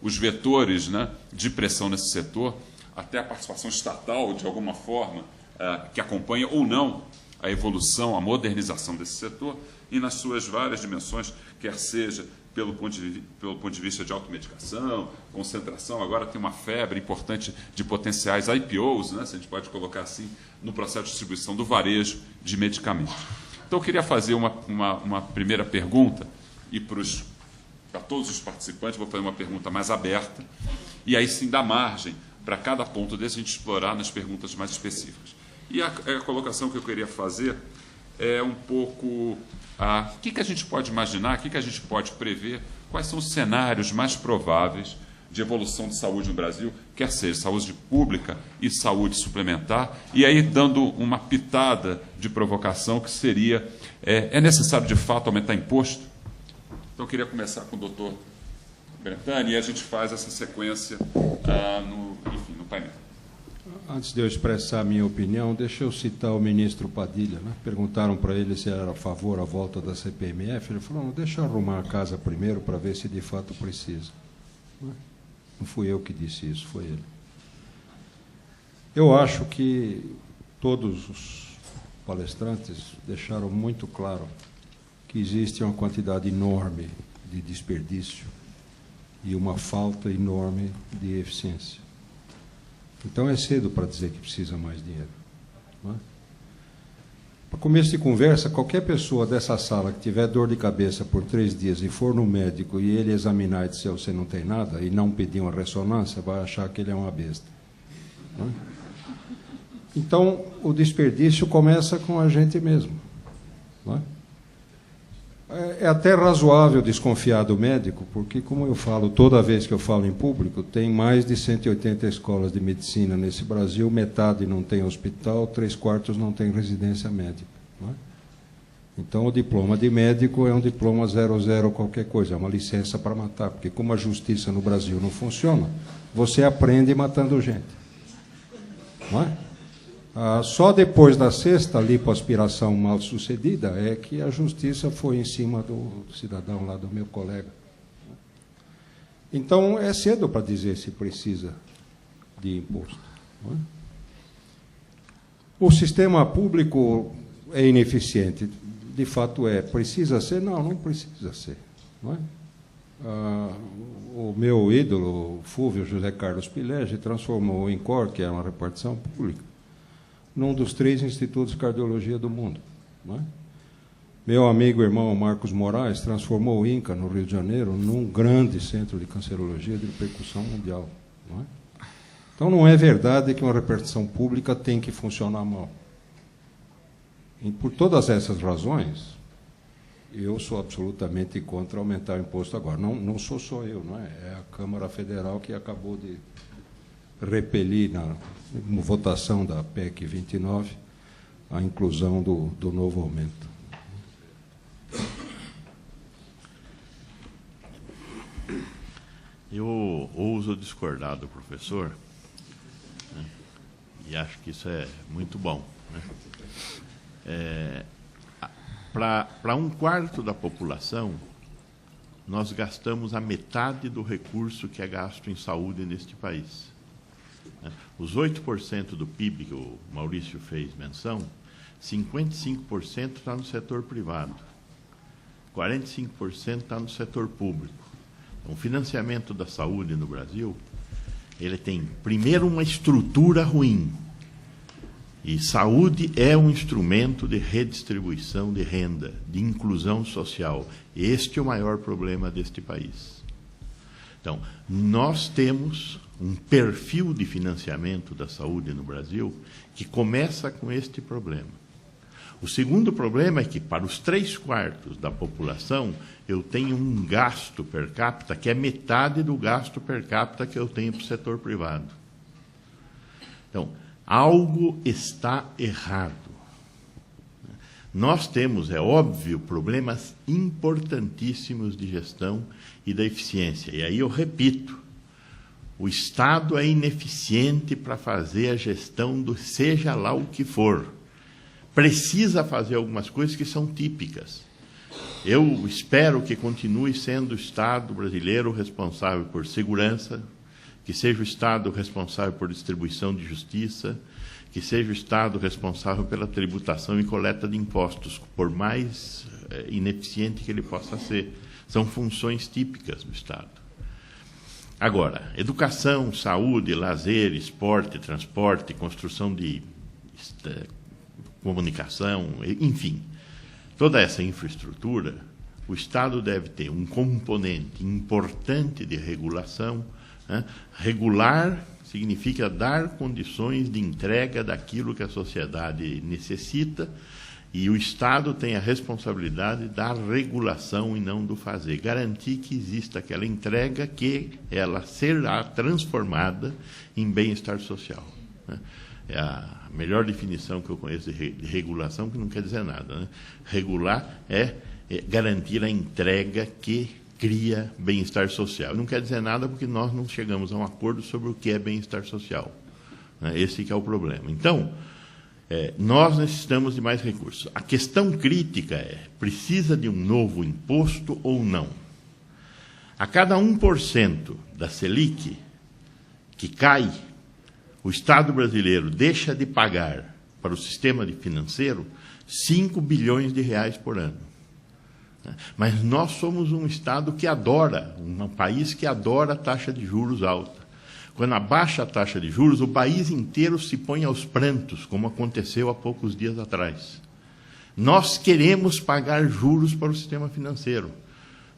os vetores, né, de pressão nesse setor, até a participação estatal, de alguma forma, que acompanha ou não a evolução, a modernização desse setor, e nas suas várias dimensões, quer seja pelo ponto de vista de automedicação, concentração, agora tem uma febre importante de potenciais IPOs, né, se a gente pode colocar assim, no processo de distribuição do varejo de medicamentos. Então, eu queria fazer uma primeira pergunta, e para todos os participantes, vou fazer uma pergunta mais aberta, e aí sim dar margem para cada ponto desse a gente explorar nas perguntas mais específicas. E a colocação que eu queria fazer é um pouco o que a gente pode imaginar, o que a gente pode prever, quais são os cenários mais prováveis de evolução de saúde no Brasil, quer seja saúde pública e saúde suplementar, e aí dando uma pitada de provocação que seria, é necessário de fato aumentar imposto? Então eu queria começar com o doutor Brentani e a gente faz essa sequência no painel. Antes de eu expressar a minha opinião, deixa eu citar o ministro Padilha. Né? Perguntaram para ele se era a favor da volta da CPMF. Ele falou, não, deixa eu arrumar a casa primeiro para ver se de fato precisa. Não fui eu que disse isso, foi ele. Eu acho que todos os palestrantes deixaram muito claro que existe uma quantidade enorme de desperdício e uma falta enorme de eficiência. Então, é cedo para dizer que precisa mais dinheiro. Para começo de conversa, qualquer pessoa dessa sala que tiver dor de cabeça por 3 dias e for no médico e ele examinar e dizer você não tem nada e não pedir uma ressonância, vai achar que ele é uma besta. Então, o desperdício começa com a gente mesmo. É até razoável desconfiar do médico, porque, como eu falo, toda vez que eu falo em público, tem mais de 180 escolas de medicina nesse Brasil, metade não tem hospital, 3/4 não tem residência médica. Então, o diploma de médico é um diploma 00 qualquer coisa, é uma licença para matar, porque como a justiça no Brasil não funciona, você aprende matando gente. Não é? Só depois da 6ª lipoaspiração mal sucedida é que a justiça foi em cima do cidadão lá, do meu colega. Então, é cedo para dizer se precisa de imposto. Não é? O sistema público é ineficiente. De fato é. Precisa ser? Não, não precisa ser. Não é? O meu ídolo, Fúvio José Carlos Pilege, transformou o INCOR, que é uma repartição pública, num dos 3 institutos de cardiologia do mundo. Não é? Meu amigo e irmão Marcos Moraes transformou o INCA, no Rio de Janeiro, num grande centro de cancerologia de repercussão mundial. Não é? Então, não é verdade que uma repartição pública tem que funcionar mal. E por todas essas razões, eu sou absolutamente contra aumentar o imposto agora. Não sou só eu, não é? É a Câmara Federal que acabou de repelir na votação da PEC 29 a inclusão do novo aumento. Eu ouso discordar do professor, né, e acho que isso é muito bom. Né? Para um quarto da população, nós gastamos a metade do recurso que é gasto em saúde neste país. Os 8% do PIB que o Maurício fez menção, 55% está no setor privado, 45% está no setor público. Então, o financiamento da saúde no Brasil, ele tem, primeiro, uma estrutura ruim. E saúde é um instrumento de redistribuição de renda, de inclusão social. Este é o maior problema deste país. Então, nós temos um perfil de financiamento da saúde no Brasil que começa com este problema. O segundo problema é que, para os 3/4 da população, eu tenho um gasto per capita que é metade do gasto per capita que eu tenho para o setor privado. Então, algo está errado. Nós temos, é óbvio, problemas importantíssimos de gestão e da eficiência. E aí eu repito, o Estado é ineficiente para fazer a gestão do seja lá o que for. Precisa fazer algumas coisas que são típicas. Eu espero que continue sendo o Estado brasileiro responsável por segurança, que seja o Estado responsável por distribuição de justiça, que seja o Estado responsável pela tributação e coleta de impostos, por mais ineficiente que ele possa ser. São funções típicas do Estado. Agora, educação, saúde, lazer, esporte, transporte, construção de comunicação, enfim, toda essa infraestrutura, o Estado deve ter um componente importante de regulação. Né? Regular significa dar condições de entrega daquilo que a sociedade necessita, e o Estado tem a responsabilidade da regulação e não do fazer. Garantir que exista aquela entrega, que ela será transformada em bem-estar social. Né? É a melhor definição que eu conheço de regulação, que não quer dizer nada. Né? Regular é garantir a entrega que cria bem-estar social. Não quer dizer nada porque nós não chegamos a um acordo sobre o que é bem-estar social. Né? Esse que é o problema. Então, nós necessitamos de mais recursos. A questão crítica é, precisa de um novo imposto ou não? A cada 1% da Selic que cai, o Estado brasileiro deixa de pagar para o sistema financeiro 5 bilhões de reais por ano. Mas nós somos um Estado que adora, um país que adora a taxa de juros alta. Quando abaixa a taxa de juros, o país inteiro se põe aos prantos, como aconteceu há poucos dias atrás. Nós queremos pagar juros para o sistema financeiro.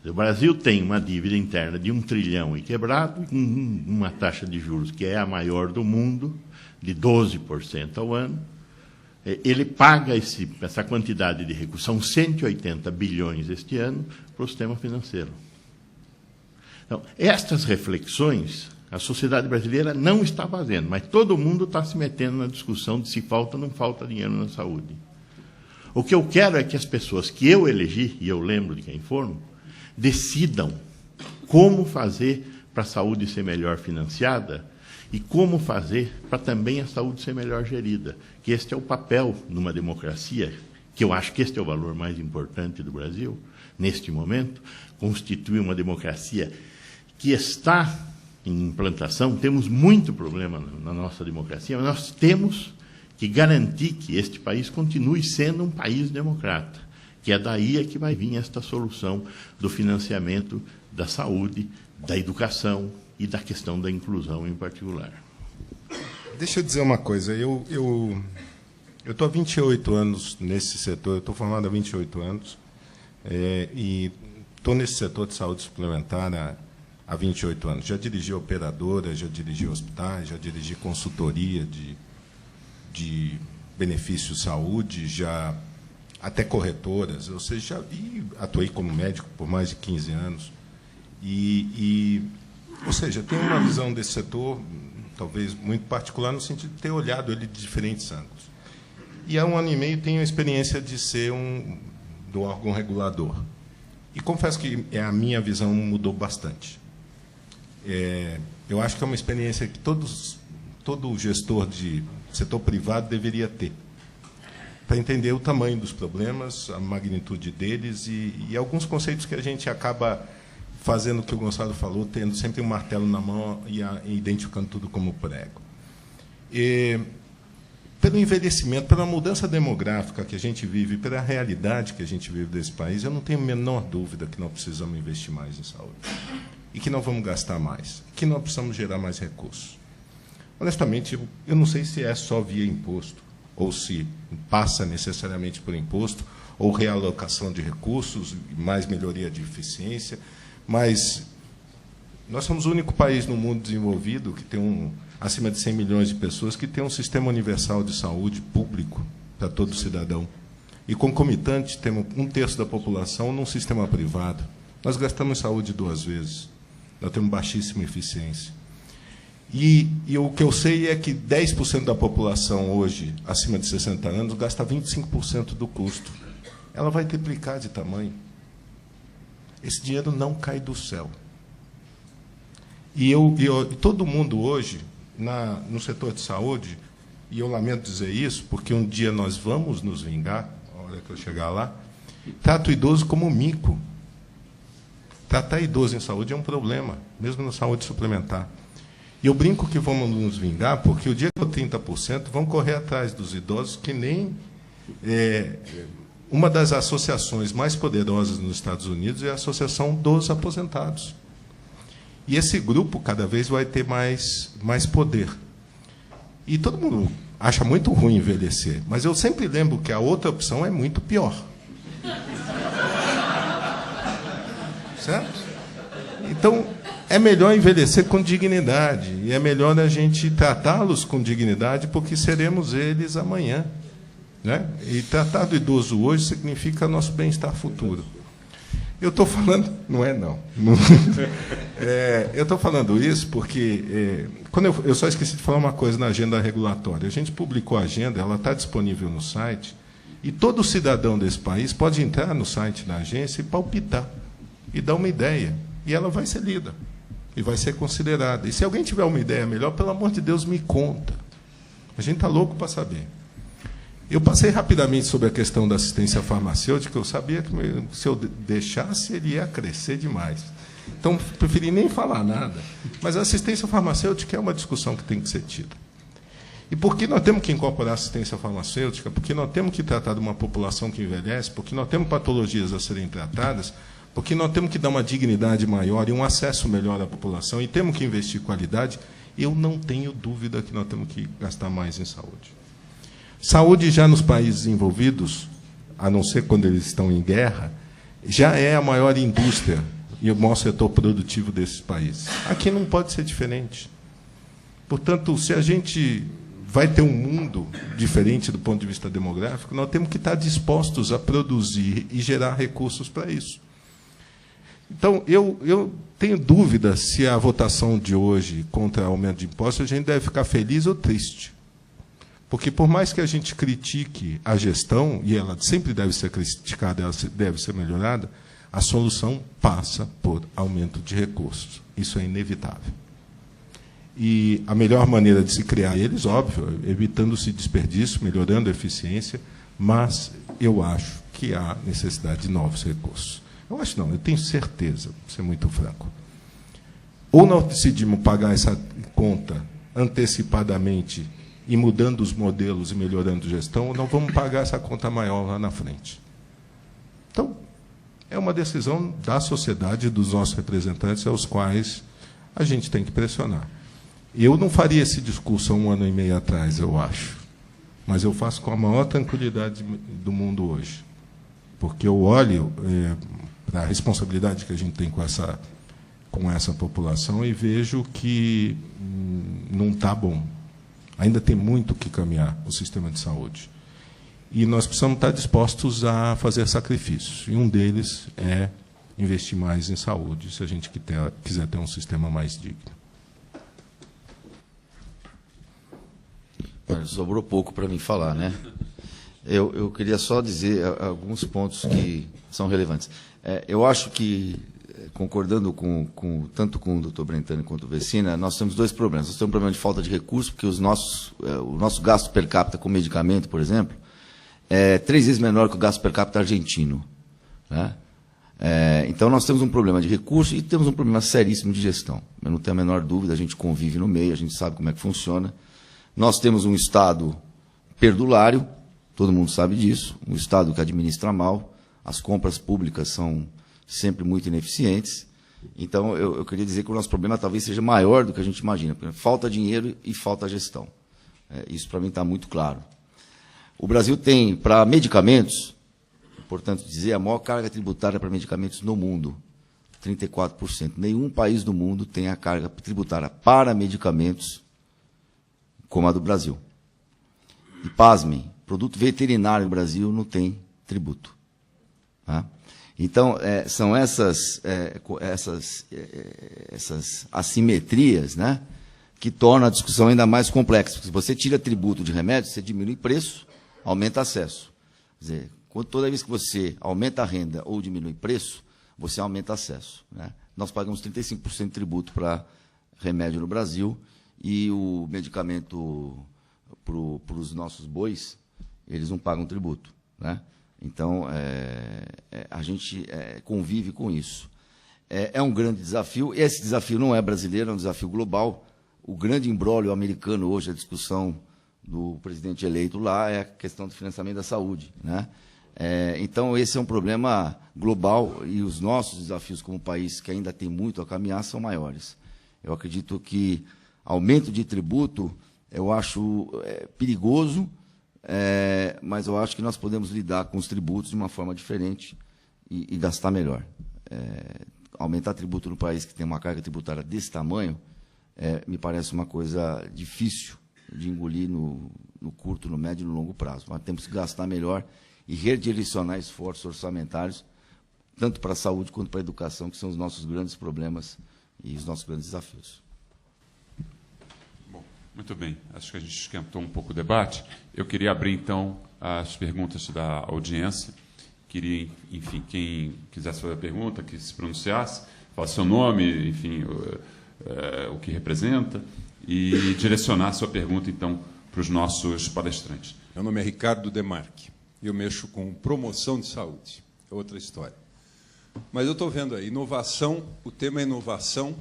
O Brasil tem uma dívida interna de 1 trilhão e quebrado, com uma taxa de juros que é a maior do mundo, de 12% ao ano. Ele paga essa quantidade de recursos, são 180 bilhões este ano, para o sistema financeiro. Então, estas reflexões a sociedade brasileira não está fazendo, mas todo mundo está se metendo na discussão de se falta ou não falta dinheiro na saúde. O que eu quero é que as pessoas que eu elegi, e eu lembro de quem foram, decidam como fazer para a saúde ser melhor financiada e como fazer para também a saúde ser melhor gerida. Que este é o papel numa democracia, que eu acho que este é o valor mais importante do Brasil, neste momento, constitui uma democracia que está em implantação. Temos muito problema na nossa democracia, mas nós temos que garantir que este país continue sendo um país democrata, que é daí que vai vir esta solução do financiamento da saúde, da educação e da questão da inclusão em particular. Deixa eu dizer uma coisa. Eu Eu estou há 28 anos nesse setor, eu estou formado há 28 anos, e estou nesse setor de saúde suplementar há 28 anos. Já dirigi operadora, já dirigi hospitais, já dirigi consultoria de benefícios de saúde, já até corretoras, ou seja, atuei como médico por mais de 15 anos. Ou seja, tenho uma visão desse setor, talvez muito particular, no sentido de ter olhado ele de diferentes ângulos. E há 1 ano e meio tenho a experiência de ser do órgão regulador. E confesso que a minha visão mudou bastante. Eu acho que é uma experiência que todo gestor de setor privado deveria ter, para entender o tamanho dos problemas, a magnitude deles e alguns conceitos que a gente acaba fazendo o que o Gonçalo falou, tendo sempre um martelo na mão e identificando tudo como prego. Pelo envelhecimento, pela mudança demográfica que a gente vive, pela realidade que a gente vive desse país, eu não tenho a menor dúvida que nós precisamos investir mais em saúde. E que não vamos gastar mais. Que nós precisamos gerar mais recursos. Honestamente, eu não sei se é só via imposto, ou se passa necessariamente por imposto, ou realocação de recursos, mais melhoria de eficiência, mas nós somos o único país no mundo desenvolvido que tem acima de 100 milhões de pessoas que tem um sistema universal de saúde público para todo cidadão. E, concomitante, temos 1/3 da população num sistema privado. Nós gastamos saúde 2 vezes. Nós temos baixíssima eficiência. E o que eu sei é que 10% da população hoje, acima de 60 anos, gasta 25% do custo. Ela vai triplicar de tamanho. Esse dinheiro não cai do céu. E todo mundo hoje, no setor de saúde, e eu lamento dizer isso, porque um dia nós vamos nos vingar, a hora que eu chegar lá, trata o idoso como mico. Tratar idoso em saúde é um problema, mesmo na saúde suplementar. E eu brinco que vamos nos vingar, porque o dia que eu 30% vão correr atrás dos idosos, que nem... uma das associações mais poderosas nos Estados Unidos é a Associação dos Aposentados. E esse grupo, cada vez, vai ter mais poder. E todo mundo acha muito ruim envelhecer, mas eu sempre lembro que a outra opção é muito pior. Certo? Então, é melhor envelhecer com dignidade, e é melhor a gente tratá-los com dignidade, porque seremos eles amanhã. Né? E tratar do idoso hoje significa nosso bem-estar futuro. Eu estou falando... Não é, não. Eu estou falando isso porque... eu só esqueci de falar uma coisa na agenda regulatória. A gente publicou a agenda, ela está disponível no site, e todo cidadão desse país pode entrar no site da agência e palpitar, e dar uma ideia. E ela vai ser lida, e vai ser considerada. E se alguém tiver uma ideia melhor, pelo amor de Deus, me conta. A gente está louco para saber. Eu passei rapidamente sobre a questão da assistência farmacêutica. Eu sabia que, se eu deixasse, ele ia crescer demais. Então, preferi nem falar nada. Mas a assistência farmacêutica é uma discussão que tem que ser tida. E por que nós temos que incorporar a assistência farmacêutica? Porque nós temos que tratar de uma população que envelhece, porque nós temos patologias a serem tratadas, porque nós temos que dar uma dignidade maior e um acesso melhor à população, e temos que investir em qualidade. Eu não tenho dúvida que nós temos que gastar mais em saúde. Saúde, já nos países desenvolvidos, a não ser quando eles estão em guerra, já é a maior indústria e o maior setor produtivo desses países. Aqui não pode ser diferente. Portanto, se a gente vai ter um mundo diferente do ponto de vista demográfico, nós temos que estar dispostos a produzir e gerar recursos para isso. Então, eu tenho dúvida se a votação de hoje contra o aumento de impostos, a gente deve ficar feliz ou triste. Porque, por mais que a gente critique a gestão, e ela sempre deve ser criticada, ela deve ser melhorada, a solução passa por aumento de recursos. Isso é inevitável. E a melhor maneira de se criar eles, óbvio, evitando-se desperdício, melhorando a eficiência, mas eu acho que há necessidade de novos recursos. Eu acho não, eu tenho certeza, para ser muito franco. Ou nós decidimos pagar essa conta antecipadamente e mudando os modelos e melhorando a gestão, ou não vamos pagar essa conta maior lá na frente. Então, é uma decisão da sociedade, dos nossos representantes, aos quais a gente tem que pressionar. Eu não faria esse discurso há 1 ano e meio atrás, eu acho. mas eu faço com a maior tranquilidade do mundo hoje, porque eu olho para a responsabilidade que a gente tem com essa população e vejo que não está bom. Ainda tem muito que caminhar o sistema de saúde. E nós precisamos estar dispostos a fazer sacrifícios. E um deles é investir mais em saúde, se a gente quiser ter um sistema mais digno. Sobrou pouco para mim falar, né? Eu queria só dizer alguns pontos que são relevantes. Eu acho que, concordando tanto com o doutor Brentano quanto o Vecina, nós temos dois problemas. Nós temos um problema de falta de recursos, porque o nosso gasto per capita com medicamento, por exemplo, é 3 vezes menor que o gasto per capita argentino, né? Então, nós temos um problema de recurso e temos um problema seríssimo de gestão. Eu não tenho a menor dúvida, a gente convive no meio, a gente sabe como é que funciona. Nós temos um Estado perdulário, todo mundo sabe disso, um Estado que administra mal, as compras públicas são sempre muito ineficientes. Então, eu queria dizer que o nosso problema talvez seja maior do que a gente imagina. Falta dinheiro e falta gestão. Isso, para mim, está muito claro. O Brasil tem, para medicamentos, portanto, dizer, a maior carga tributária para medicamentos no mundo, 34%. Nenhum país do mundo tem a carga tributária para medicamentos como a do Brasil. E, pasmem, produto veterinário no Brasil não tem tributo. Tá? Então, são essas assimetrias, né, que tornam a discussão ainda mais complexa. Porque se você tira tributo de remédio, você diminui preço, aumenta acesso. Quer dizer, toda vez que você aumenta a renda ou diminui preço, você aumenta acesso, né? Nós pagamos 35% de tributo para remédio no Brasil, e o medicamento para os nossos bois, eles não pagam tributo, né? Então, a gente convive com isso. É um grande desafio. Esse desafio não é brasileiro, é um desafio global. O grande imbróglio americano hoje, a discussão do presidente eleito lá, é a questão do financiamento da saúde, né? Então, esse é um problema global e os nossos desafios como país, que ainda tem muito a caminhar, são maiores. Eu acredito que aumento de tributo, eu acho perigoso, mas eu acho que nós podemos lidar com os tributos de uma forma diferente e gastar melhor. Aumentar tributo no país que tem uma carga tributária desse tamanho, me parece uma coisa difícil de engolir no curto, no médio e no longo prazo. Mas temos que gastar melhor e redirecionar esforços orçamentários, tanto para a saúde quanto para a educação, que são os nossos grandes problemas e os nossos grandes desafios. Bom, muito bem. Acho que a gente esquentou um pouco o debate. Eu queria abrir, então, as perguntas da audiência. Queria, enfim, quem quisesse fazer a pergunta, que se pronunciasse, falasse seu nome, enfim, o que representa, e direcionar a sua pergunta, então, para os nossos palestrantes. Meu nome é Ricardo Demarque. Eu mexo com promoção de saúde. É outra história. Mas eu estou vendo aí, inovação, o tema é inovação,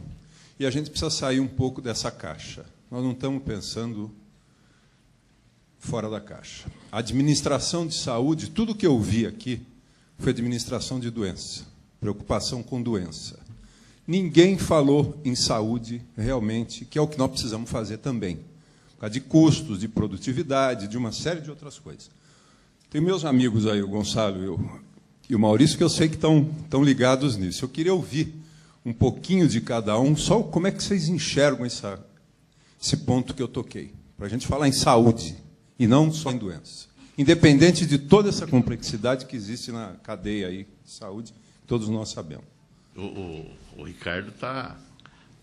e a gente precisa sair um pouco dessa caixa. Nós não estamos pensando fora da caixa. A administração de saúde, tudo que eu vi aqui, foi administração de doença, preocupação com doença. Ninguém falou em saúde, realmente, que é o que nós precisamos fazer também, por causa de custos, de produtividade, de uma série de outras coisas. Tem meus amigos aí, o Gonçalo e o Maurício, que eu sei que estão ligados nisso. Eu queria ouvir um pouquinho de cada um, só como é que vocês enxergam esse ponto que eu toquei, para a gente falar em saúde e não só em doença. Independente de toda essa complexidade que existe na cadeia aí de saúde, todos nós sabemos. O Ricardo está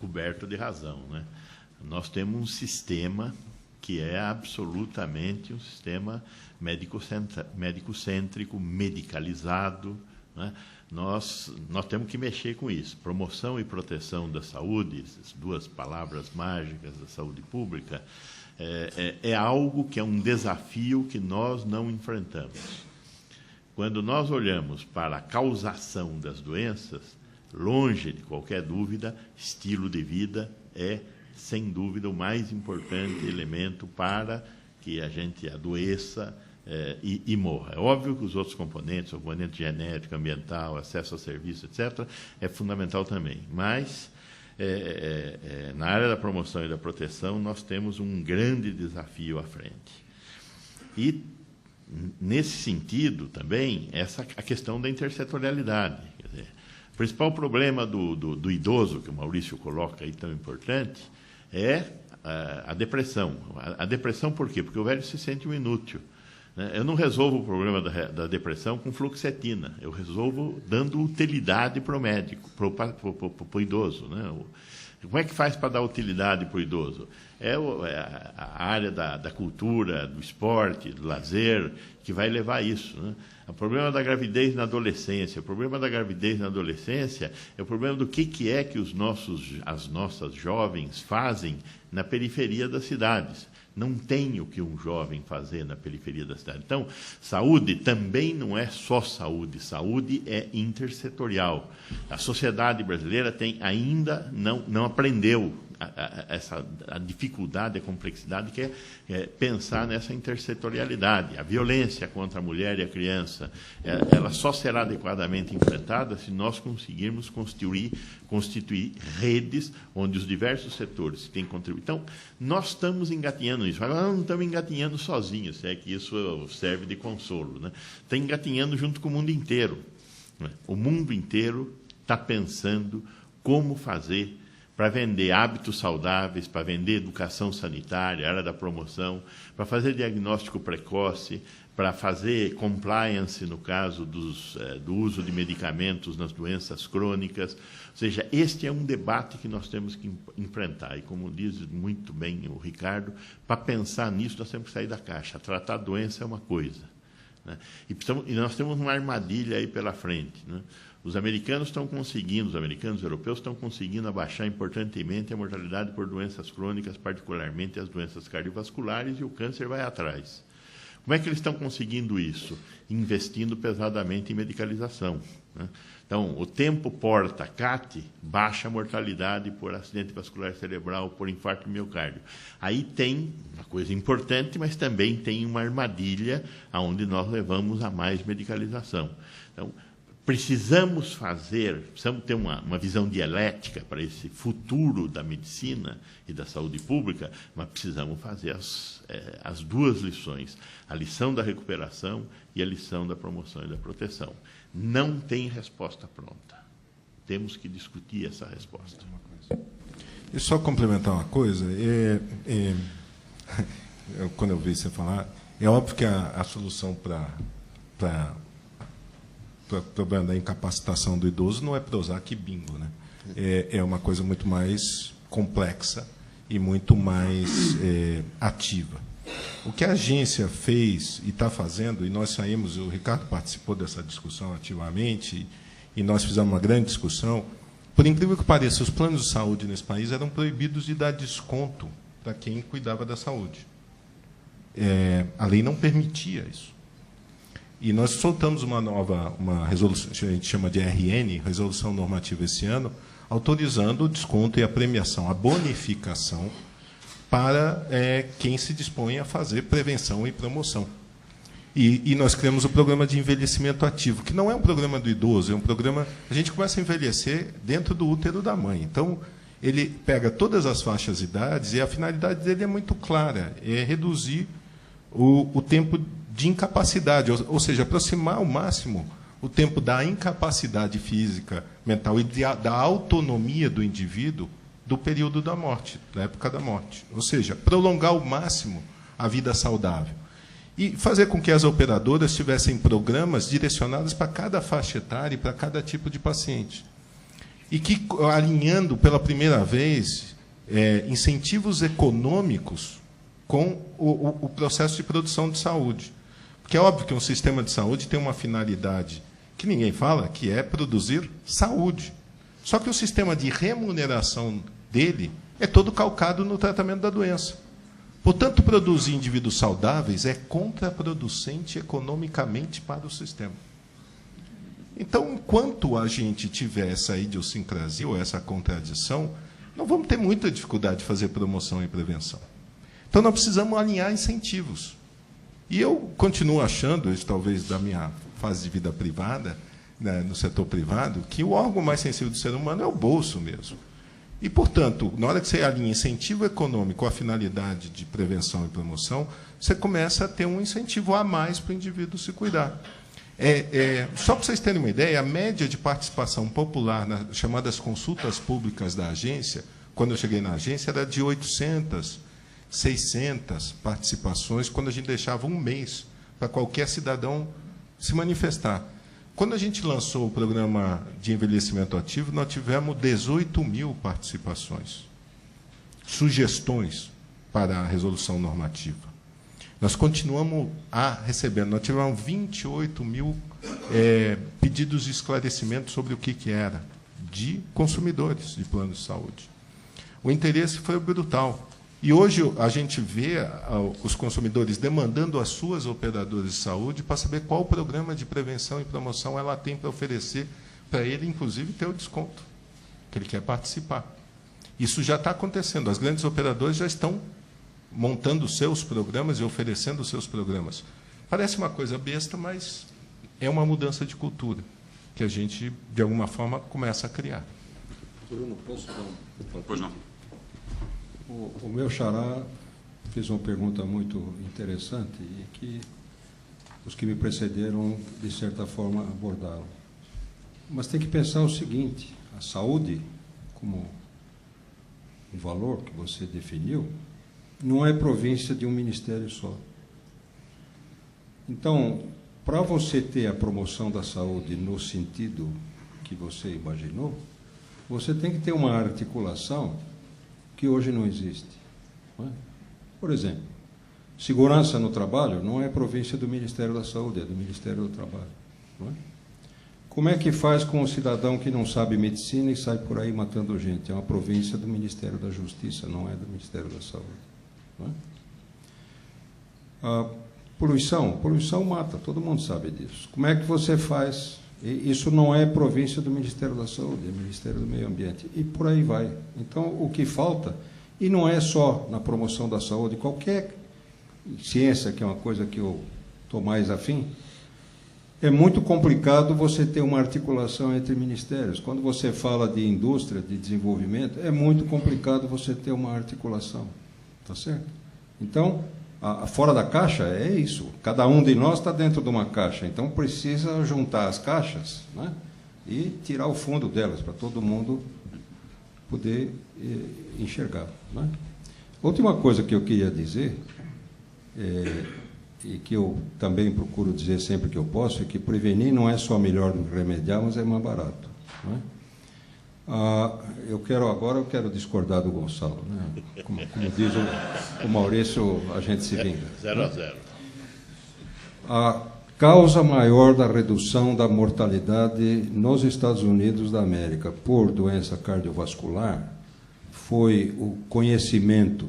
coberto de razão, né? Nós temos um sistema que é absolutamente um sistema médico-cêntrico, medicalizado, né? Nós temos que mexer com isso. Promoção e proteção da saúde, essas duas palavras mágicas da saúde pública, é algo que é um desafio que nós não enfrentamos. Quando nós olhamos para a causação das doenças, longe de qualquer dúvida, estilo de vida é, sem dúvida, o mais importante elemento para que a gente adoeça e morra. É óbvio que os outros componentes, o componente genético, ambiental, acesso a serviço, etc., é fundamental também. Mas, na área da promoção e da proteção, nós temos um grande desafio à frente. E, nesse sentido, também, a questão da intersetorialidade. Quer dizer, o principal problema do idoso, que o Maurício coloca aí tão importante, é a depressão. A depressão por quê? Porque o velho se sente um inútil. Eu não resolvo o problema da depressão com fluoxetina, eu resolvo dando utilidade para o médico, para o idoso. Né? Como é que faz para dar utilidade para o idoso? É a área da cultura, do esporte, do lazer, que vai levar a isso. Né? O problema da gravidez na adolescência. O problema da gravidez na adolescência é o problema do que é que as nossas jovens fazem na periferia das cidades. Não tem o que um jovem fazer na periferia da cidade. Então, saúde também não é só saúde. Saúde é intersetorial. A sociedade brasileira ainda não aprendeu a dificuldade, a complexidade que é pensar nessa intersetorialidade. A violência contra a mulher e a criança, ela só será adequadamente enfrentada se nós conseguirmos constituir redes onde os diversos setores têm contribuído. Então, nós estamos engatinhando nisso. Agora, nós não estamos engatinhando sozinhos, se é que isso serve de consolo. Né? Está engatinhando junto com o mundo inteiro. Né? O mundo inteiro está pensando como fazer para vender hábitos saudáveis, para vender educação sanitária, área da promoção, para fazer diagnóstico precoce, para fazer compliance, no caso do uso de medicamentos nas doenças crônicas. Ou seja, este é um debate que nós temos que enfrentar. E, como diz muito bem o Ricardo, para pensar nisso, nós temos que sair da caixa. Tratar a doença é uma coisa. Né? E nós temos uma armadilha aí pela frente. Né? Os americanos europeus estão conseguindo abaixar importantemente a mortalidade por doenças crônicas, particularmente as doenças cardiovasculares, e o câncer vai atrás. Como é que eles estão conseguindo isso? Investindo pesadamente em medicalização. Né? Então, o tempo porta-CAT baixa a mortalidade por acidente vascular cerebral, por infarto de miocárdio. Aí tem uma coisa importante, mas também tem uma armadilha onde nós levamos a mais medicalização. Então, precisamos ter uma visão dialética para esse futuro da medicina e da saúde pública, mas precisamos fazer as duas lições, a lição da recuperação e a lição da promoção e da proteção. Não tem resposta pronta. Temos que discutir essa resposta. E só complementar uma coisa, quando eu vi você falar, é óbvio que a solução para o problema da incapacitação do idoso não é Prozac e bingo, né? É uma coisa muito mais complexa e muito mais ativa. O que a agência fez e está fazendo, e nós saímos, o Ricardo participou dessa discussão ativamente, e nós fizemos uma grande discussão, por incrível que pareça, os planos de saúde nesse país eram proibidos de dar desconto para quem cuidava da saúde. A lei não permitia isso. E nós soltamos uma resolução, a gente chama de RN, Resolução Normativa esse ano, autorizando o desconto e a premiação, a bonificação para quem se dispõe a fazer prevenção e promoção. E nós criamos o programa de envelhecimento ativo, que não é um programa do idoso, é um programa... A gente começa a envelhecer dentro do útero da mãe. Então, ele pega todas as faixas de idades e a finalidade dele é muito clara, é reduzir o tempo de incapacidade, ou seja, aproximar ao máximo o tempo da incapacidade física, mental e da autonomia do indivíduo do período da morte, da época da morte. Ou seja, prolongar ao máximo a vida saudável. E fazer com que as operadoras tivessem programas direcionados para cada faixa etária e para cada tipo de paciente. E que, alinhando pela primeira vez, incentivos econômicos com o processo de produção de saúde. Porque é óbvio que um sistema de saúde tem uma finalidade que ninguém fala, que é produzir saúde. Só que o sistema de remuneração dele é todo calcado no tratamento da doença. Portanto, produzir indivíduos saudáveis é contraproducente economicamente para o sistema. Então, enquanto a gente tiver essa idiosincrasia ou essa contradição, não vamos ter muita dificuldade de fazer promoção e prevenção. Então, nós precisamos alinhar incentivos. E eu continuo achando, isso talvez da minha fase de vida privada, né, no setor privado, que o órgão mais sensível do ser humano é o bolso mesmo. E, portanto, na hora que você alinha incentivo econômico com a finalidade de prevenção e promoção, você começa a ter um incentivo a mais para o indivíduo se cuidar. Só para vocês terem uma ideia, a média de participação popular nas chamadas consultas públicas da agência, quando eu cheguei na agência, era de 800, 600 participações, quando a gente deixava um mês para qualquer cidadão se manifestar. Quando a gente lançou o programa de envelhecimento ativo, nós tivemos 18 mil participações, sugestões para a resolução normativa. Nós continuamos recebendo, nós tivemos 28 mil pedidos de esclarecimento sobre o que era, de consumidores de plano de saúde. O interesse foi brutal. E hoje a gente vê os consumidores demandando as suas operadoras de saúde para saber qual programa de prevenção e promoção ela tem para oferecer para ele, inclusive, ter o desconto, que ele quer participar. Isso já está acontecendo. As grandes operadoras já estão montando seus programas e oferecendo os seus programas. Parece uma coisa besta, mas é uma mudança de cultura que a gente, de alguma forma, começa a criar. Bruno, posso dar Pois não. O meu xará fez uma pergunta muito interessante e que os que me precederam, de certa forma, abordaram. Mas tem que pensar o seguinte, a saúde, como um valor que você definiu, não é província de um ministério só. Então, para você ter a promoção da saúde no sentido que você imaginou, você tem que ter uma articulação que hoje não existe. Não é? Por exemplo, segurança no trabalho não é província do Ministério da Saúde, é do Ministério do Trabalho. Não é? Como é que faz com um cidadão que não sabe medicina e sai por aí matando gente? É uma província do Ministério da Justiça, não é do Ministério da Saúde. Não é? A poluição mata, todo mundo sabe disso. Como é que você faz? Isso não é província do Ministério da Saúde, é do Ministério do Meio Ambiente. E por aí vai. Então, o que falta, e não é só na promoção da saúde, qualquer ciência, que é uma coisa que eu estou mais afim, é muito complicado você ter uma articulação entre ministérios. Quando você fala de indústria, de desenvolvimento, é muito complicado você ter uma articulação. Está certo? Então, fora da caixa é isso. Cada um de nós está dentro de uma caixa. Então, precisa juntar as caixas, né, e tirar o fundo delas, para todo mundo poder enxergar. Né? Última coisa que eu queria dizer, e que eu também procuro dizer sempre que eu posso, é que prevenir não é só melhor do que remediar, mas é mais barato. Né? Eu quero discordar do Gonçalo. Né? Como diz o Maurício, a gente se vinga. 0-0. A causa maior da redução da mortalidade nos Estados Unidos da América por doença cardiovascular foi o conhecimento,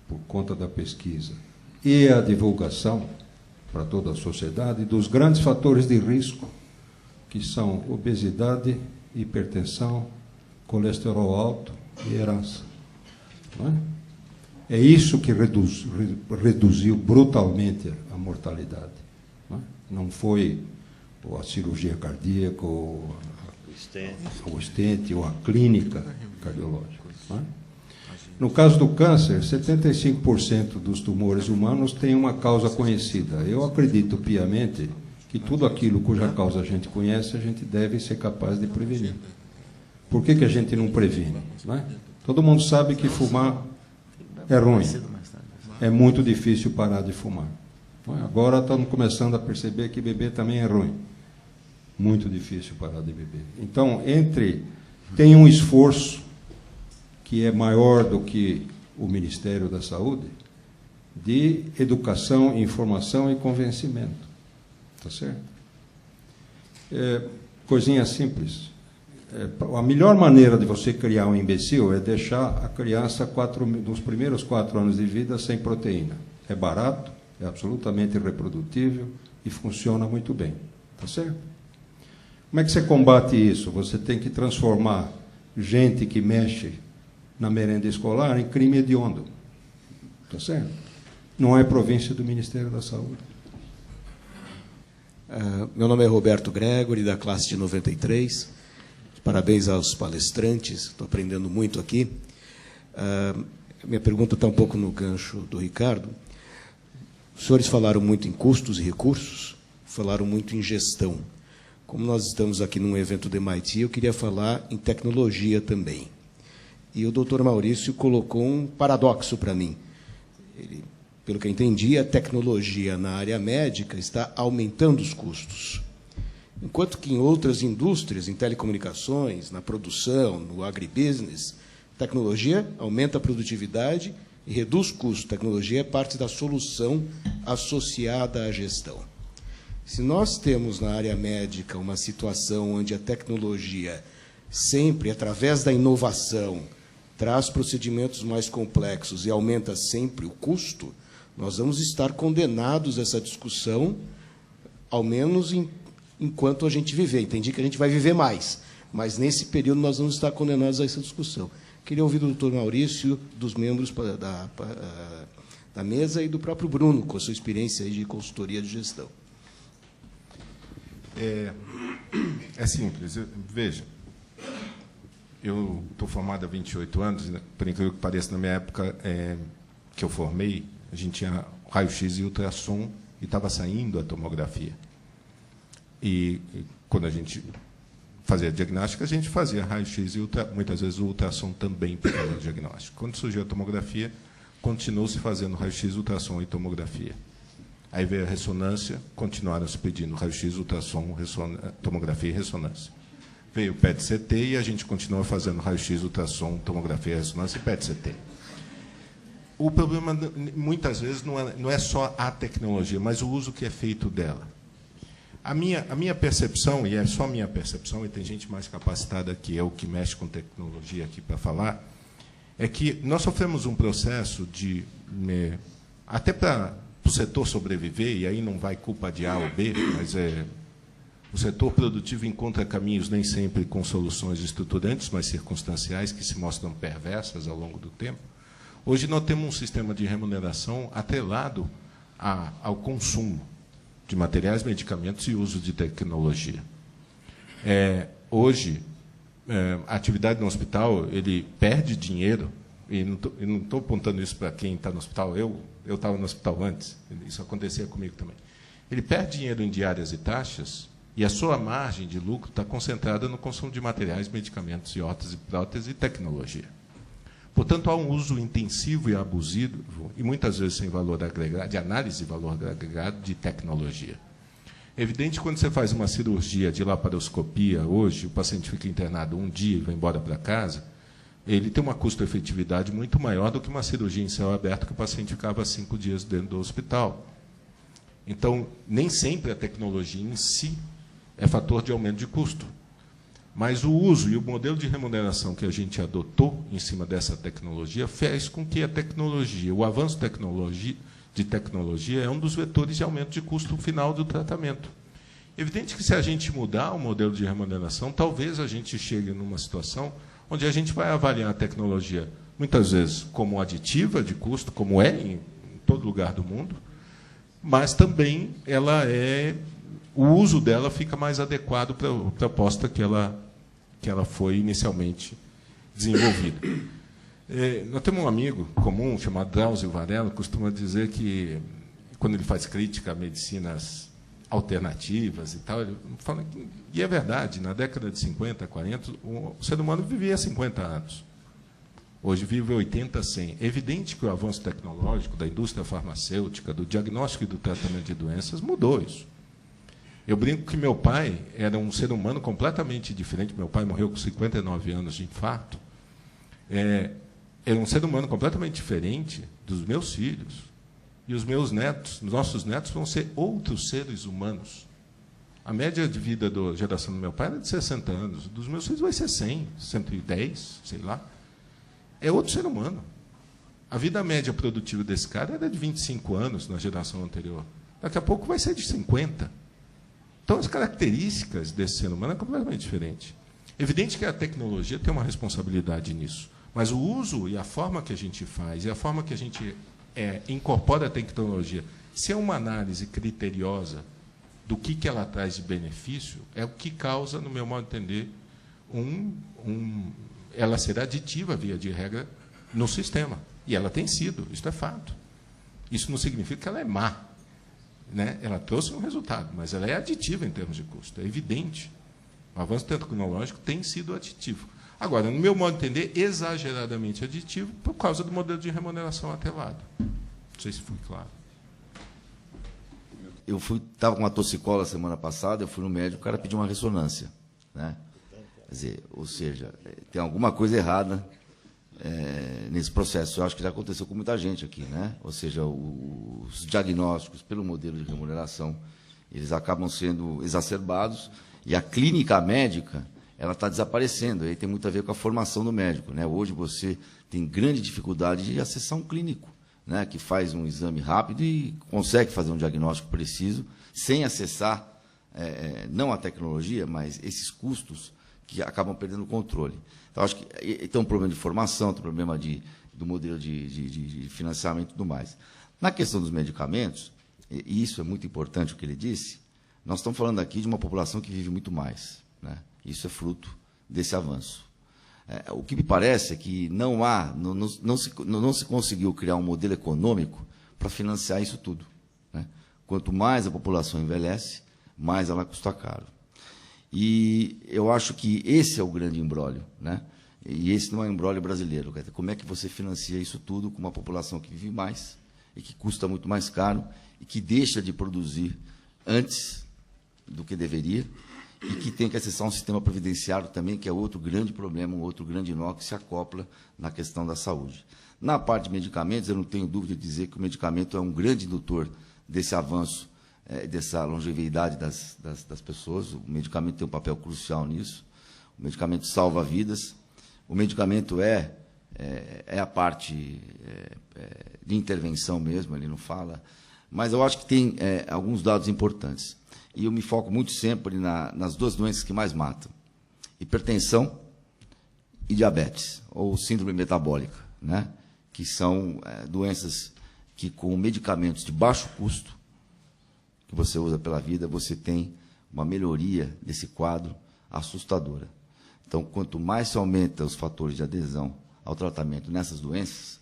por conta da pesquisa, e a divulgação para toda a sociedade dos grandes fatores de risco, que são obesidade, hipertensão, colesterol alto e herança. Não é? É isso que reduziu brutalmente a mortalidade. Não foi a cirurgia cardíaca, ou o estente, ou a clínica cardiológica. Não é? No caso do câncer, 75% dos tumores humanos têm uma causa conhecida. Eu acredito piamente que tudo aquilo cuja causa a gente conhece, a gente deve ser capaz de prevenir. Por que a gente não previne? Não é? Todo mundo sabe que fumar é ruim. É muito difícil parar de fumar. Não é? Agora estamos começando a perceber que beber também é ruim. Muito difícil parar de beber. Então, tem um esforço que é maior do que o Ministério da Saúde, de educação, informação e convencimento. Está certo? Coisinha simples. A melhor maneira de você criar um imbecil é deixar a criança nos primeiros 4 anos de vida sem proteína. É barato, é absolutamente reprodutível e funciona muito bem. Está certo? Como é que você combate isso? Você tem que transformar gente que mexe na merenda escolar em crime hediondo. Está certo? Não é província do Ministério da Saúde. Meu nome é Roberto Gregory, da classe de 93. Parabéns aos palestrantes, estou aprendendo muito aqui. Minha pergunta está um pouco no gancho do Ricardo. Os senhores falaram muito em custos e recursos, falaram muito em gestão. Como nós estamos aqui num evento do MIT, eu queria falar em tecnologia também. E o doutor Maurício colocou um paradoxo para mim. Ele, pelo que eu entendi, a tecnologia na área médica está aumentando os custos. Enquanto que em outras indústrias, em telecomunicações, na produção, no agribusiness, tecnologia aumenta a produtividade e reduz custos. Tecnologia é parte da solução associada à gestão. Se nós temos na área médica uma situação onde a tecnologia sempre, através da inovação, traz procedimentos mais complexos e aumenta sempre o custo, nós vamos estar condenados a essa discussão, ao menos enquanto a gente viver. Entendi que a gente vai viver mais, mas nesse período nós vamos estar condenados a essa discussão. Queria ouvir do doutor Maurício, dos membros da mesa e do próprio Bruno, com a sua experiência aí de consultoria de gestão. É simples. Veja, eu estou formado há 28 anos, né? Por incrível que pareça, na minha época que eu formei, a gente tinha raio-x e ultrassom e estava saindo a tomografia. E quando a gente fazia diagnóstico, a gente fazia raio-x e muitas vezes o ultrassom também para fazer o diagnóstico. Quando surgiu a tomografia, continuou-se fazendo raio-x, ultrassom e tomografia. Aí veio a ressonância, continuaram se pedindo raio-x, ultrassom, tomografia e ressonância. Veio o PET-CT e a gente continua fazendo raio-x, ultrassom, tomografia, ressonância e PET-CT. O problema, muitas vezes, não é só a tecnologia, mas o uso que é feito dela. A minha percepção, e é só a minha percepção, e tem gente mais capacitada que eu, que mexe com tecnologia aqui para falar, é que nós sofremos um processo de... até para o setor sobreviver, e aí não vai culpa de A ou B, mas o setor produtivo encontra caminhos nem sempre com soluções estruturantes, mas circunstanciais, que se mostram perversas ao longo do tempo. Hoje nós temos um sistema de remuneração atrelado ao consumo de materiais, medicamentos e uso de tecnologia. Hoje, a atividade no hospital, ele perde dinheiro, e não estou apontando isso para quem está no hospital, eu estava no hospital antes, isso acontecia comigo também. Ele perde dinheiro em diárias e taxas, e a sua margem de lucro está concentrada no consumo de materiais, medicamentos, órteses e próteses e tecnologia. Portanto, há um uso intensivo e abusivo, e muitas vezes sem valor agregado, de análise de valor agregado de tecnologia. É evidente que quando você faz uma cirurgia de laparoscopia hoje, o paciente fica internado um dia e vai embora para casa, ele tem uma custo-efetividade muito maior do que uma cirurgia em céu aberto que o paciente ficava 5 dias dentro do hospital. Então, nem sempre a tecnologia em si é fator de aumento de custo. Mas o uso e o modelo de remuneração que a gente adotou em cima dessa tecnologia fez com que a tecnologia, o avanço de tecnologia é um dos vetores de aumento de custo final do tratamento. Evidente que se a gente mudar o modelo de remuneração, talvez a gente chegue numa situação onde a gente vai avaliar a tecnologia, muitas vezes, como aditiva de custo, como é em todo lugar do mundo, mas também o uso dela fica mais adequado para a proposta que ela foi inicialmente desenvolvida. Nós temos um amigo comum chamado Drauzio Varela, que costuma dizer que, quando ele faz crítica a medicinas alternativas e tal, ele fala que, e é verdade, na década de 50, 40, o ser humano vivia 50 anos. Hoje vive 80, 100. É evidente que o avanço tecnológico da indústria farmacêutica, do diagnóstico e do tratamento de doenças, mudou isso. Eu brinco que meu pai era um ser humano completamente diferente. Meu pai morreu com 59 anos de infarto. Era um ser humano completamente diferente dos meus filhos. E os meus netos, nossos netos, vão ser outros seres humanos. A média de vida da geração do meu pai era de 60 anos. Dos meus filhos vai ser 100, 110, sei lá. É outro ser humano. A vida média produtiva desse cara era de 25 anos na geração anterior. Daqui a pouco vai ser de 50. Então, as características desse ser humano são completamente diferentes. Evidente que a tecnologia tem uma responsabilidade nisso, mas o uso e a forma que a gente faz, e a forma que a gente incorpora a tecnologia, se é uma análise criteriosa do que ela traz de benefício, é o que causa, no meu modo de entender, ela será aditiva, via de regra, no sistema. E ela tem sido, isso é fato. Isso não significa que ela é má, né? Ela trouxe um resultado, mas ela é aditiva em termos de custo, é evidente. O avanço tecnológico tem sido aditivo. Agora, no meu modo de entender, exageradamente aditivo por causa do modelo de remuneração atrelado. Não sei se foi claro. Eu estava com uma torcicola semana passada, eu fui no médico, o cara pediu uma ressonância, né? Quer dizer, ou seja, tem alguma coisa errada nesse processo. Eu acho que já aconteceu com muita gente aqui, né? Ou seja, os diagnósticos pelo modelo de remuneração, eles acabam sendo exacerbados e a clínica médica, ela está desaparecendo. Aí tem muito a ver com a formação do médico, né? Hoje você tem grande dificuldade de acessar um clínico, né, que faz um exame rápido e consegue fazer um diagnóstico preciso, sem acessar, não a tecnologia, mas esses custos que acabam perdendo o controle. Então, acho que tem um problema de formação, tem um problema do modelo de financiamento e tudo mais. Na questão dos medicamentos, e isso é muito importante o que ele disse, nós estamos falando aqui de uma população que vive muito mais, né? Isso é fruto desse avanço. O que me parece é que não se conseguiu criar um modelo econômico para financiar isso tudo, né? Quanto mais a população envelhece, mais ela custa caro. E eu acho que esse é o grande imbróglio, né? E esse não é um imbróglio brasileiro. Como é que você financia isso tudo com uma população que vive mais e que custa muito mais caro e que deixa de produzir antes do que deveria, e que tem que acessar um sistema previdenciário também, que é outro grande problema, um outro grande nó que se acopla na questão da saúde. Na parte de medicamentos, eu não tenho dúvida de dizer que o medicamento é um grande indutor desse avanço, dessa longevidade das pessoas. O medicamento tem um papel crucial nisso. O medicamento salva vidas. O medicamento é a parte de intervenção mesmo, ele não fala. Mas eu acho que tem alguns dados importantes. E eu me foco muito sempre nas duas doenças que mais matam: hipertensão e diabetes, ou síndrome metabólica, né? Que são doenças que, com medicamentos de baixo custo, que você usa pela vida, você tem uma melhoria desse quadro assustadora. Então, quanto mais se aumenta os fatores de adesão ao tratamento nessas doenças,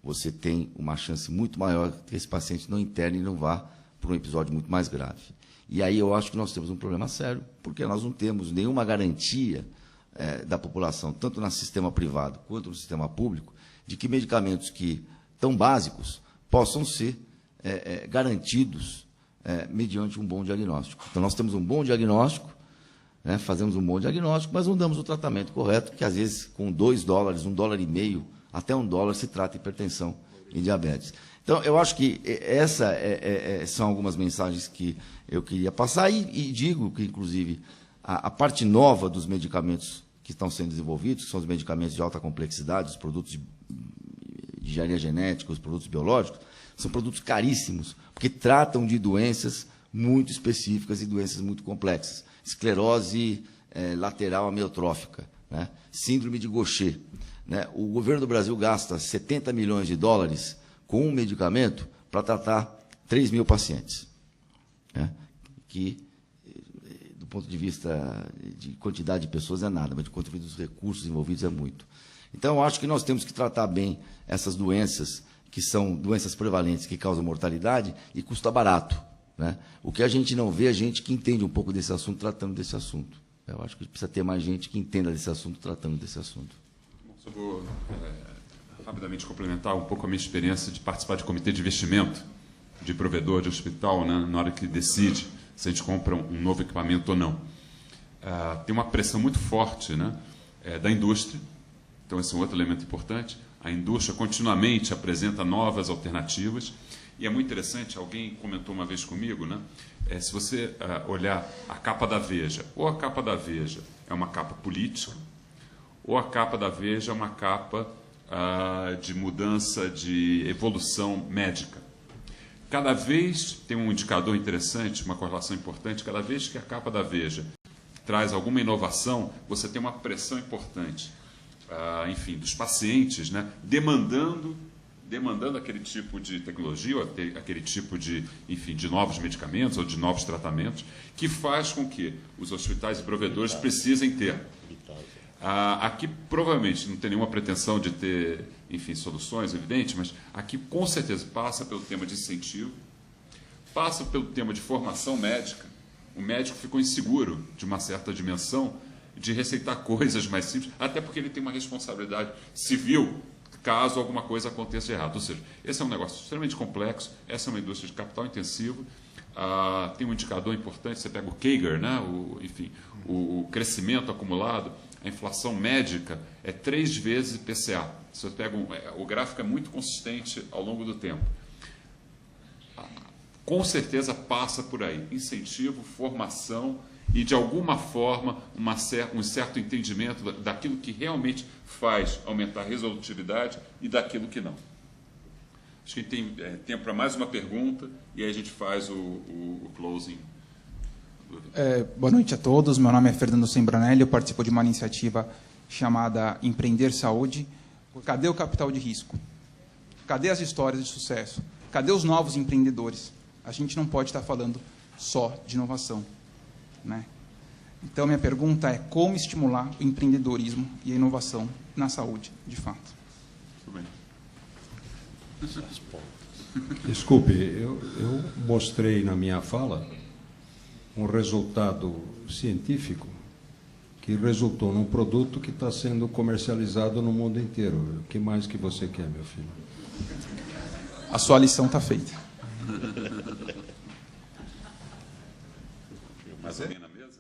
você tem uma chance muito maior que esse paciente não interne e não vá para um episódio muito mais grave. E aí eu acho que nós temos um problema sério, porque nós não temos nenhuma garantia da população, tanto no sistema privado quanto no sistema público, de que medicamentos que tão básicos possam ser garantidos mediante um bom diagnóstico. Então, nós temos um bom diagnóstico, né, fazemos um bom diagnóstico, mas não damos o tratamento correto, que às vezes com $2, $1,50, até $1 se trata hipertensão e diabetes. Então, eu acho que são algumas mensagens que eu queria passar e digo que, inclusive, a parte nova dos medicamentos que estão sendo desenvolvidos, que são os medicamentos de alta complexidade, os produtos de engenharia genética, os produtos biológicos, são produtos caríssimos, porque tratam de doenças muito específicas e doenças muito complexas. Esclerose lateral amiotrófica, né? Síndrome de Gaucher, né? O governo do Brasil gasta $70 milhões com um medicamento para tratar 3 mil pacientes, né? Que, do ponto de vista de quantidade de pessoas, é nada, mas do ponto de vista dos recursos envolvidos, é muito. Então, eu acho que nós temos que tratar bem essas doenças, que são doenças prevalentes, que causam mortalidade, e custa barato, né? O que a gente não vê é gente que entende um pouco desse assunto, tratando desse assunto. Eu acho que precisa ter mais gente que entenda desse assunto, tratando desse assunto. Eu vou rapidamente complementar um pouco a minha experiência de participar de comitê de investimento de provedor de hospital, né, na hora que decide se a gente compra um novo equipamento ou não. Tem uma pressão muito forte, né, da indústria. Então, esse é um outro elemento importante. A indústria continuamente apresenta novas alternativas. E é muito interessante, alguém comentou uma vez comigo, né, se você olhar a capa da Veja, ou a capa da Veja é uma capa política, ou a capa da Veja é uma capa de mudança, de evolução médica. Cada vez, tem um indicador interessante, uma correlação importante, cada vez que a capa da Veja traz alguma inovação, você tem uma pressão importante, enfim, dos pacientes, né, demandando aquele tipo de tecnologia, ou aquele tipo de, enfim, de novos medicamentos ou de novos tratamentos, que faz com que os hospitais e provedores precisem ter Aqui, provavelmente, não tem nenhuma pretensão de ter, enfim, soluções, evidente, mas aqui, com certeza, passa pelo tema de incentivo, passa pelo tema de formação médica. O médico ficou inseguro de uma certa dimensão de receitar coisas mais simples, até porque ele tem uma responsabilidade civil caso alguma coisa aconteça de errado. Ou seja, esse é um negócio extremamente complexo, essa é uma indústria de capital intensivo, tem um indicador importante, você pega o CAGR, né? o crescimento acumulado, a inflação médica é 3 vezes IPCA. Você pega o gráfico é muito consistente ao longo do tempo. Com certeza passa por aí. Incentivo, formação e, de alguma forma, um certo entendimento daquilo que realmente faz aumentar a resolutividade e daquilo que não. Acho que tem tempo para mais uma pergunta e aí a gente faz o closing. Boa noite a todos. Meu nome é Fernando Sembranelli. Eu participo de uma iniciativa chamada Empreender Saúde. Cadê o capital de risco? Cadê as histórias de sucesso? Cadê os novos empreendedores? A gente não pode estar falando só de inovação, né? Então, minha pergunta é como estimular o empreendedorismo e a inovação na saúde, de fato. Tudo bem. Desculpe, eu mostrei na minha fala um resultado científico que resultou num produto que está sendo comercializado no mundo inteiro. O que mais que você quer, meu filho? A sua lição está feita. Mais alguém na mesa?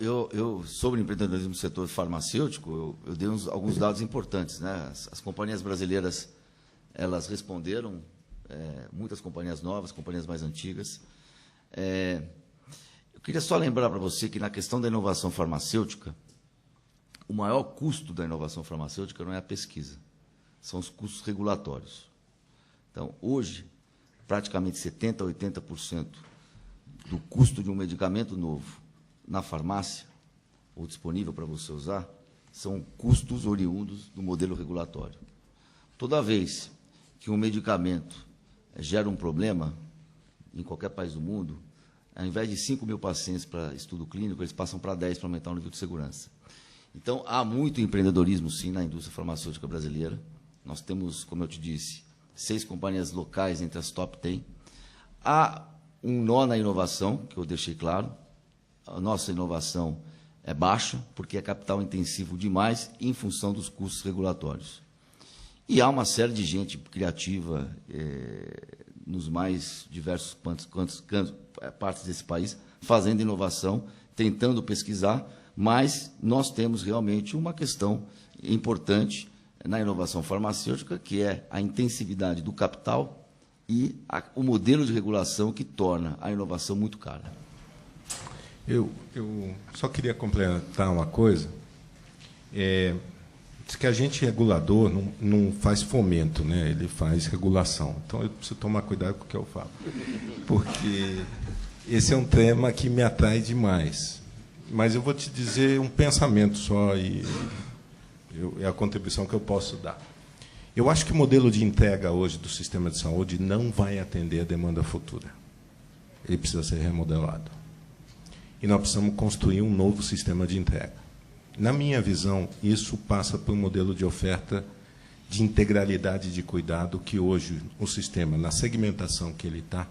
Eu sobre o empreendedorismo no setor farmacêutico, eu dei alguns dados importantes, né? As companhias brasileiras, elas responderam, muitas companhias novas, companhias mais antigas. Eu queria só lembrar para você que, na questão da inovação farmacêutica, o maior custo da inovação farmacêutica não é a pesquisa, são os custos regulatórios. Então, hoje, praticamente 70% a 80% do custo de um medicamento novo na farmácia, ou disponível para você usar, são custos oriundos do modelo regulatório. Toda vez que um medicamento gera um problema, em qualquer país do mundo, ao invés de 5 mil pacientes para estudo clínico, eles passam para 10 para aumentar o nível de segurança. Então, há muito empreendedorismo, sim, na indústria farmacêutica brasileira. Nós temos, como eu te disse, 6 companhias locais entre as top 10. Há um nó na inovação, que eu deixei claro. A nossa inovação é baixa, porque é capital intensivo demais, em função dos custos regulatórios. E há uma série de gente criativa nos mais diversos partes desse país, fazendo inovação, tentando pesquisar, mas nós temos realmente uma questão importante na inovação farmacêutica, que é a intensividade do capital e o modelo de regulação que torna a inovação muito cara. Eu só queria complementar uma coisa. Diz que a gente regulador não faz fomento, né? Ele faz regulação. Então, eu preciso tomar cuidado com o que eu falo. Porque esse é um tema que me atrai demais. Mas eu vou te dizer um pensamento só, e é a contribuição que eu posso dar. Eu acho que o modelo de entrega hoje do sistema de saúde não vai atender a demanda futura. Ele precisa ser remodelado. E nós precisamos construir um novo sistema de entrega. Na minha visão, isso passa por um modelo de oferta de integralidade de cuidado que hoje o sistema, na segmentação que ele está,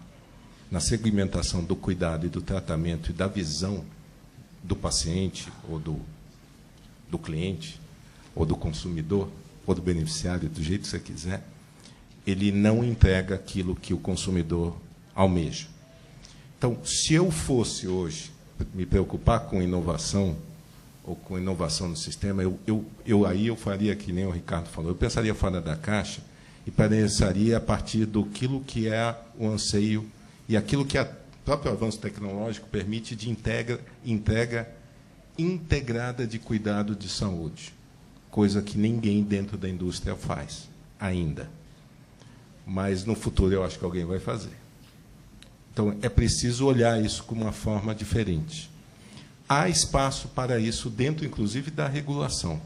na segmentação do cuidado e do tratamento e da visão do paciente ou do cliente ou do consumidor ou do beneficiário, do jeito que você quiser, ele não entrega aquilo que o consumidor almeja. Então, se eu fosse hoje me preocupar com inovação ou com inovação no sistema, aí eu faria que nem o Ricardo falou, eu pensaria fora da caixa e pensaria a partir daquilo que é o anseio e aquilo que o próprio avanço tecnológico permite de entrega integrada de cuidado de saúde, coisa que ninguém dentro da indústria faz ainda. Mas, no futuro, eu acho que alguém vai fazer. Então, é preciso olhar isso com uma forma diferente. Há espaço para isso dentro, inclusive, da regulação.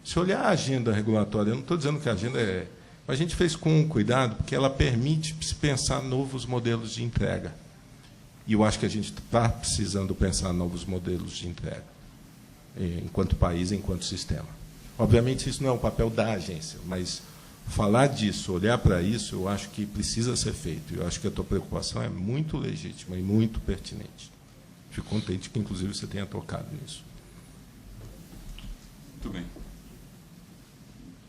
Se olhar a agenda regulatória, eu não estou dizendo que a agenda é... A gente fez com cuidado, porque ela permite se pensar novos modelos de entrega. E eu acho que a gente está precisando pensar novos modelos de entrega. enquanto país, enquanto sistema. Obviamente, isso não é o papel da agência, mas falar disso, olhar para isso, eu acho que precisa ser feito. Eu acho que a tua preocupação é muito legítima e muito pertinente. Fico contente que, inclusive, você tenha tocado nisso. Muito bem.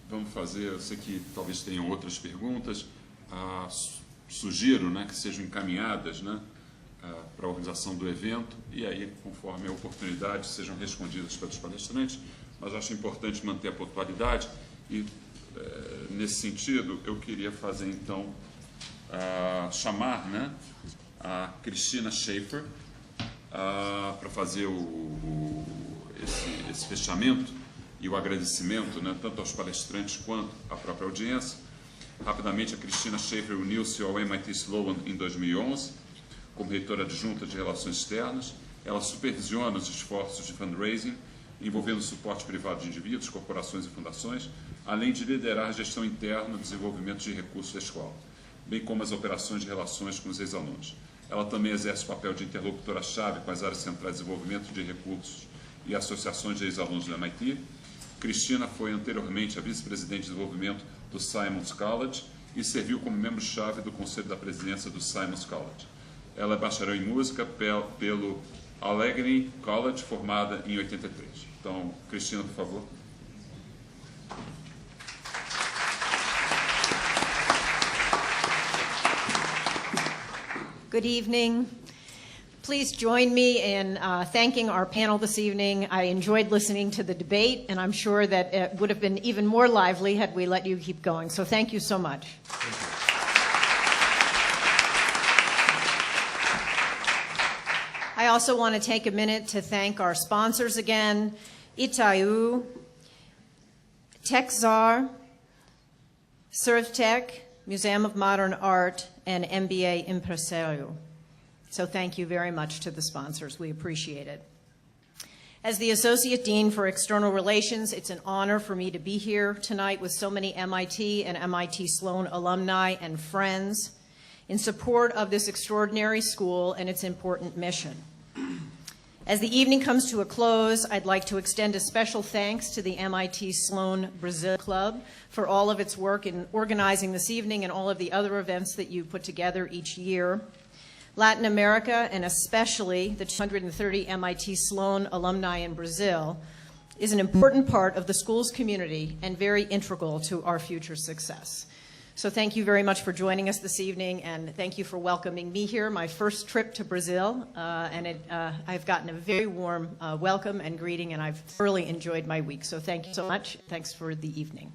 Vamos fazer, eu sei que talvez tenham outras perguntas, sugiro, né, que sejam encaminhadas, né, para a organização do evento, e aí, conforme a oportunidade, sejam respondidas pelos palestrantes, mas acho importante manter a pontualidade, e, nesse sentido, eu queria fazer, então, chamar, né, a Cristina Schaefer para fazer esse fechamento e o agradecimento, né, tanto aos palestrantes quanto à própria audiência. Rapidamente, a Cristina Schaefer uniu-se ao MIT Sloan em 2011, como reitora adjunta de Relações Externas. Ela supervisiona os esforços de fundraising, envolvendo suporte privado de indivíduos, corporações e fundações, além de liderar a gestão interna e desenvolvimento de recursos da escola, bem como as operações de relações com os ex-alunos. Ela também exerce o papel de interlocutora-chave com as áreas centrais de desenvolvimento de recursos e associações de ex-alunos do MIT. Cristina foi anteriormente a vice-presidente de desenvolvimento do Simons College e serviu como membro-chave do Conselho da Presidência do Simons College. Ela é bacharel em música pelo Allegheny College, formada em 83. Então, Cristina, por favor. Good evening. Please join me in thanking our panel this evening. I enjoyed listening to the debate, and I'm sure that it would have been even more lively had we let you keep going. So thank you so much. I also want to take a minute to thank our sponsors again, Itaú, TechZar, ServTech, Museum of Modern Art, and MBA Impresario. So thank you very much to the sponsors. We appreciate it. As the Associate Dean for External Relations, it's an honor for me to be here tonight with so many MIT and MIT Sloan alumni and friends in support of this extraordinary school and its important mission. As the evening comes to a close, I'd like to extend a special thanks to the MIT Sloan Brazil Club for all of its work in organizing this evening and all of the other events that you put together each year. Latin America, and especially the 230 MIT Sloan alumni in Brazil, is an important part of the school's community and very integral to our future success. So thank you very much for joining us this evening, and thank you for welcoming me here, my first trip to Brazil, and I've gotten a very warm welcome and greeting, and I've thoroughly enjoyed my week. So thank you so much. Thanks for the evening.